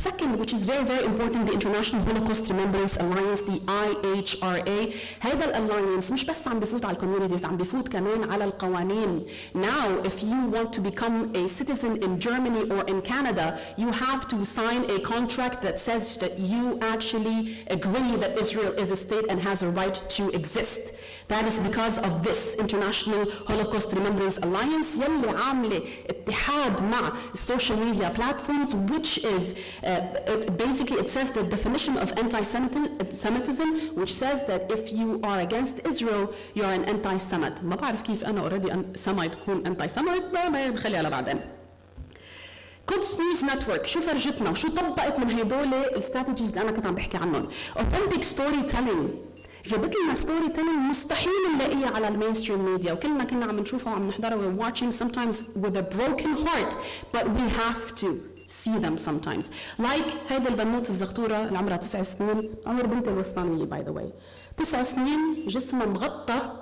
Second, which is very, very important, the International Holocaust Remembrance Alliance, the IHRA. هذا الاليانس مش بس عم بفوت على الكوميونيتيز عم بفوت كمان على القوانين. Now, if you want to become a citizen in Germany or in Canada, you have to sign a contract that says that you actually agree that Israel is a state and has a right to exist. That is because of this International Holocaust Remembrance Alliance يلي عاملة اتحاد مع social media platforms, which is basically it says the definition of anti-Semitism, which says that if you are against Israel you are an anti-Semite. ما بعرف كيف أنا already Semite تكون anti-Semite، ما بخليها لبعدين. قدس نيوز نتورك شو فرجتنا وشو طبقت من هدول الاستراتيجيز اللي انا كنت عم بحكي عنهم. authentic storytelling جابت لنا ستوري تيلينج مستحيل نلاقيها على المينستريم ميديا، وكلنا كنا عم نشوفها وعم نحضرها we're watching sometimes with a broken heart but we have to see them sometimes. like هيدا البنوت الزغطوره اللي عمرها 9 سنين، عمر بنتي الوسطانيه باي ذا واي، 9 سنين جسمها مغطى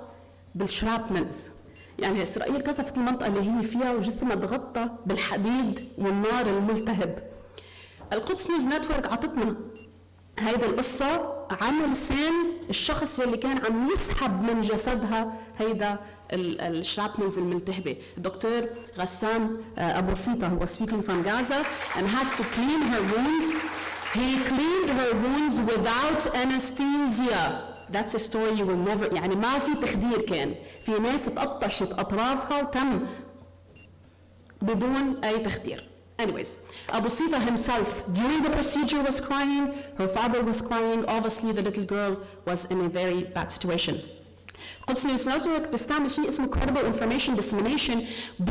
بالشرابنلز، يعني إسرائيل قصفت المنطقة اللي هي فيها وجسمها تغطى بالحديد والنار الملتهب. القدس نيوز نتورك عطتنا هيدا القصة عن لسان الشخص اللي كان عم يسحب من جسدها هيدا الشرابنلز الملتهبة. الدكتور غسان أبو سيطة who was speaking from Gaza and had to clean her wounds. He cleaned her wounds without anesthesia. That's a story you will never، يعني ما في تخدير، كان في ناس تقطشت أطرافها وتم بدون أي تخدير. Anyways, Abu Sita himself during the procedure was crying, her father was crying, obviously the little girl was in a very bad situation. Quds News Network بيستعمل شيء اسمه credible information dissemination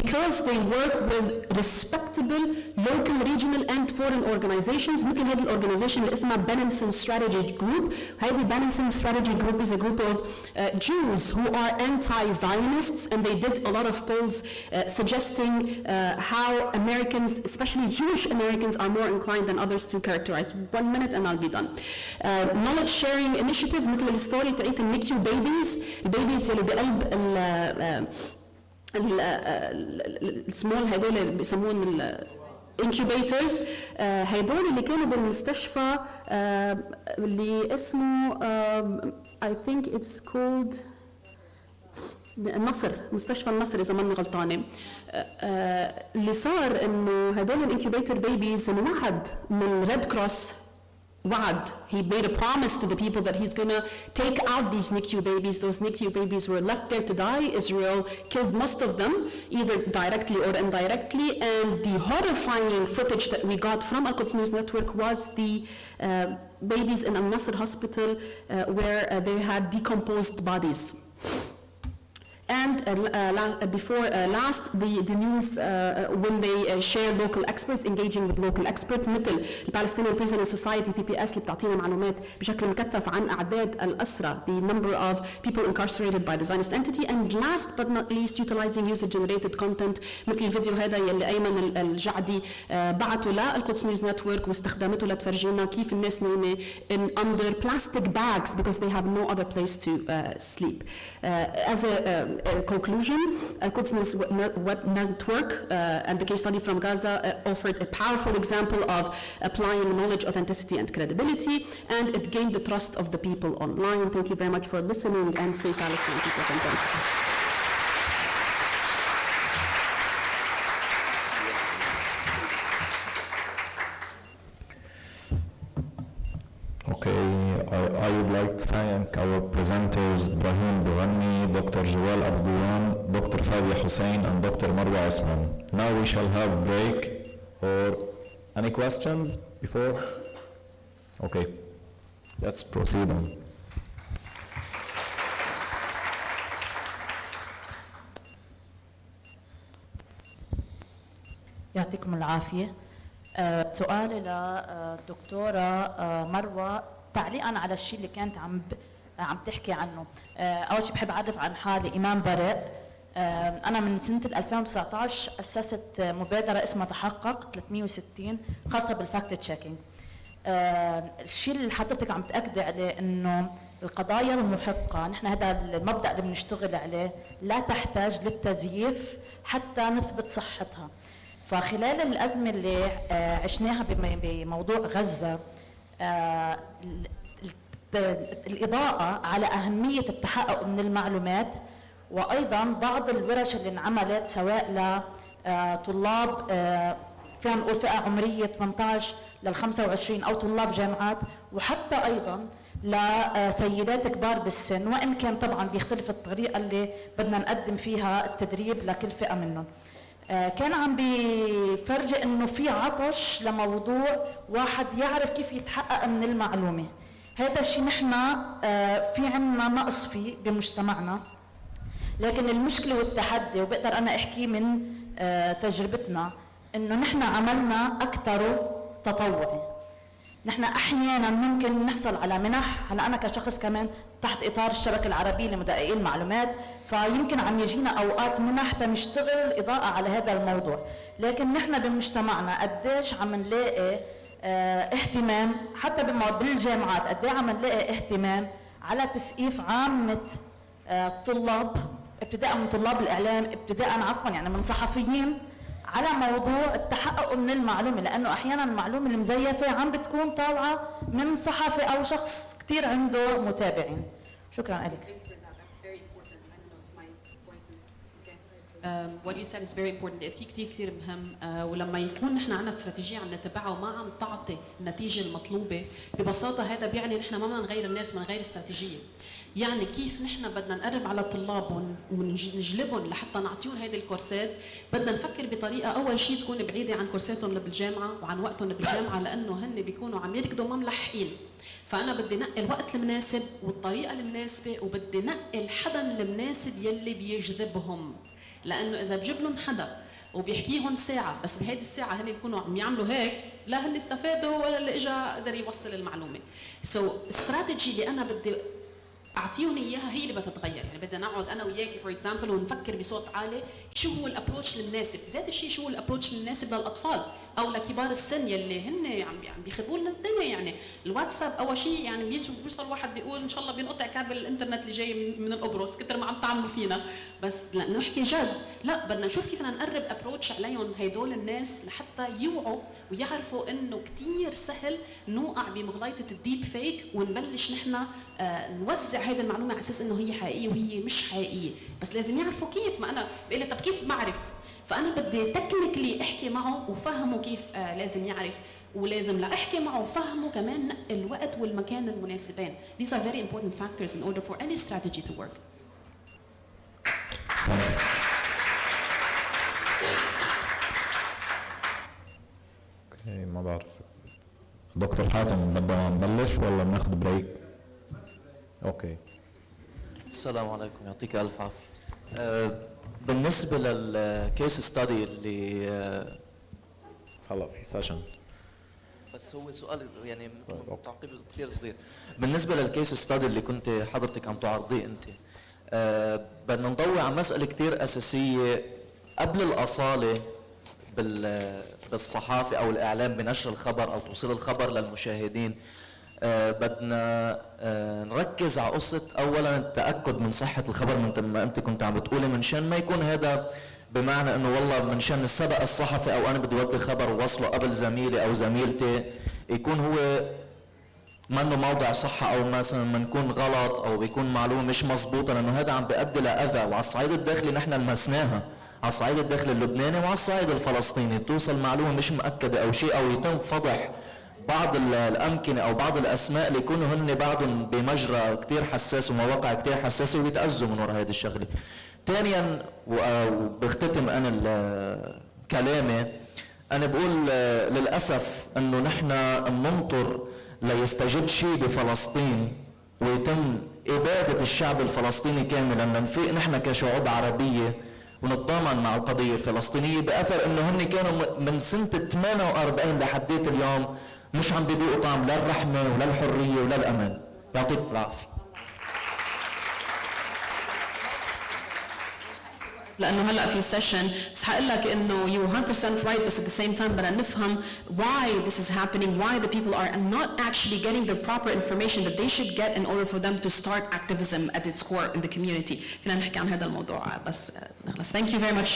because they work with respectable local, regional and foreign organizations. مثل هذه الorganization اللي اسمها Benenson Strategy Group. هذه Benenson Strategy Group is a group of Jews who are anti-Zionists, and they did a lot of polls suggesting how Americans, especially Jewish Americans, are more inclined than others to characterize. 1 minute and I'll be done. Knowledge sharing initiative مثل الستوري تاعت النيكيو بيبيز، البيبيز اللي بقلب السمول هدول اللي بيسموهم incubators، هدول اللي كانوا بالمستشفى اللي اسمه I think it's called النصر، مستشفى النصر إذا ماني غلطانة. اللي صار إنه هدول الانكيوبيتر بيبيز إنه واحد من ريد كروس وعد، he made a promise to the people that he's gonna take out these NICU babies. Those NICU babies were left there to die. Israel killed most of them, either directly or indirectly, and the horrifying footage that we got from Al-Quds News Network was the babies in Al-Nasr hospital where they had decomposed bodies. And before last, the news when they share local experts, engaging with local experts مثل Palestinian Prisoner Society PPS اللي بتعطينا معلومات بشكل مكثف عن أعداد الأسرى, the number of people incarcerated by the Zionist entity, and last but not least utilizing user-generated content مثل الفيديو هذا يلي أيمن الجعدي بعته للقدس نيوز نتورك واستخدمته لتفرجينا كيف الناس نايمة under plastic bags because they have no other place to sleep. As a conclusion, Al-Quds Network and the case study from Gaza offered a powerful example of applying knowledge, authenticity, and credibility, and it gained the trust of the people online. Thank you very much for listening, and free Palestine people sentence. Okay, I would like to thank our presenters Brahim Bouhanni, Dr. Jawal Abdouan, Dr. Fabia Hussein, and Dr. Marwa Osman. Now we shall have a break. Or any questions before? Okay, let's proceed on. يعطيكم العافية. سؤالي للدكتورة مروة تعليقا على الشيء اللي كانت عم تحكي عنه. أول شيء بحب أعرف عن حالي إيمان برق. أنا من سنة 2019 أسست مبادرة اسمها تحقق 360 خاصة بالفاكت تشيكينج. الشيء اللي حضرتك عم تأكدي عليه إنه القضايا المحقة، نحن هذا المبدأ اللي بنشتغل عليه، لا تحتاج للتزييف حتى نثبت صحتها. فخلال الأزمة اللي عشناها بموضوع غزة، الإضاءة على أهمية التحقق من المعلومات، وأيضا بعض الورش اللي انعملت سواء لطلاب فينا نقول فئة عمرية 18 لل 25 أو طلاب جامعات، وحتى أيضا لسيدات كبار بالسن، وإن كان طبعا بيختلف الطريقة اللي بدنا نقدم فيها التدريب لكل فئة منهم. كان عم بيفرجي انه في عطش لموضوع واحد يعرف كيف يتحقق من المعلومة. هذا الشيء نحن في عنا نقص فيه بمجتمعنا، لكن المشكلة والتحدي، وبقدر أنا أحكي من تجربتنا، إنه نحن عملنا أكثر تطوعي. نحن أحياناً ممكن نحصل على منح، هلا أنا كشخص كمان تحت إطار الشبكة العربية لمدققي المعلومات، فيمكن عم يجينا أوقات منح تنشتغل إضاءة على هذا الموضوع، لكن نحن بمجتمعنا قديش عم نلاقي اهتمام حتى بالجامعات، قد ايه عم نلاقي اهتمام على تسقيف عامة الطلاب، ابتداء من طلاب الإعلام، ابتداء عفوا يعني من صحفيين، على موضوع التحقق من المعلومة، لأنه أحيانا المعلومة المزيفة عم بتكون طالعة من صحفي أو شخص كتير عنده متابعين. شكرا لك. What you said is very important. كتير مهم. ولما يكون نحن عندنا استراتيجية عم نتبعها وما عم تعطي النتيجة المطلوبة، ببساطة هذا بيعني نحن ما بدنا نغير الناس، بدنا نغير استراتيجية. يعني كيف نحن بدنا نقرب على الطلاب ونجلبهم لحتى نعطيهم هيدي الكورسات، بدنا نفكر بطريقة أول شيء تكون بعيدة عن كورساتهم اللي بالجامعة وعن وقتهم اللي بالجامعة، لأنه هن بيكونوا عم يركضوا ما ملحقين. فأنا بدي نقي الوقت المناسب والطريقة المناسبة، وبدي نقي الحدا المناسب يلي بيجذبهم. لانه اذا بجيب لهم حدا وبيحكيهم ساعه بس بهيدي الساعه هن بيكونوا عم يعملوا هيك، لا هن استفادوا ولا اللي اجى قدر يوصل المعلومه. استراتيجي اللي انا بدي اعطيهم اياها هي اللي بتتغير. يعني بدنا نقعد انا وياكي فور اكزامبل ونفكر بصوت عالي شو هو الابروتش المناسب، زاد الشيء شو هو الابروتش المناسب للاطفال او لكبار السن يلي هن عم بيخربوا لنا الدنيا. يعني الواتساب اول شيء يعني بيوصل واحد بيقول ان شاء الله بينقطع كابل الانترنت اللي جاي من القبرص كثر ما عم تعملوا فينا، بس نحكي جد، لا بدنا نشوف كيف بدنا نقرب ابروتش عليهم هدول الناس لحتى يوعوا ويعرفوا انه كثير سهل نوقع بمغلايطه الديب فيك ونبلش نحن نوزع هذه المعلومه على اساس انه هي حقيقيه وهي مش حقيقيه، بس لازم يعرفوا كيف. ما انا بقول لي طب كيف بعرف؟ فانا بدي تكنيكلي احكي معه وفهمه كيف لازم يعرف، ولازم لا احكي معه وفهمه كمان الوقت والمكان المناسبين. These are very important factors in order for any strategy to work. اوكي ما بعرف دكتور حاتم بدنا نبلش ولا بناخذ بريك؟ اوكي. السلام عليكم، يعطيك الف عافيه. بالنسبه للكيس ستادي اللي هلا في سيشن، بس هو سؤال يعني تعقيب كثير صغير. بالنسبه للكيس ستادي اللي كنت حضرتك عم تعرضيه انت، بدنا نضوي على مساله كثير اساسيه قبل الاصاله بالصحافه او الاعلام بنشر الخبر او توصيل الخبر للمشاهدين. بدنا نركز على قصة أولا التأكد من صحة الخبر مثل ما أنت كنت عم بتقولي، من شان ما يكون هذا بمعنى أنه والله من شان السبق الصحفي أو أنا بدي أودي خبر ووصله قبل زميلي أو زميلتي يكون هو منه موضع صحة أو مثلا ما نكون غلط أو بيكون معلومة مش مضبوطة، لأنه هذا عم بيؤدي لأذى. وعلى الصعيد الداخلي نحن لمسناها، على الصعيد الداخلي اللبناني وعلى الصعيد الفلسطيني توصل معلومة مش مؤكدة أو شيء أو يتم فضح بعض الأمكنة أو بعض الأسماء اللي يكونوا هن بعضهم بمجرى كتير حساس ومواقع كتير حساسة ويتأذوا من وراء هذه الشغلة. ثانيا وبختتم أنا كلامي، أنا بقول للأسف أنه نحن ننطر ليستجد شيء بفلسطين ويتم إبادة الشعب الفلسطيني كاملا، ننفق نحن كشعوب عربية ونتضامن مع القضية الفلسطينية بأثر أنه هن كانوا من سنة 48 لحديت اليوم مش عم بيذوقوا طعم لا الرحمة ولا الحرية ولا الأمان. يعطيكم العافية. لانه هلا في سيشن بس حقول لك انه you 100% right، بس at the same time بدنا نفهم why this is happening, why the people are not actually getting the proper information that they should get in order for them to start activism at its core in the community. فينا نحكي عن هذا الموضوع بس نخلص. Thank you very much.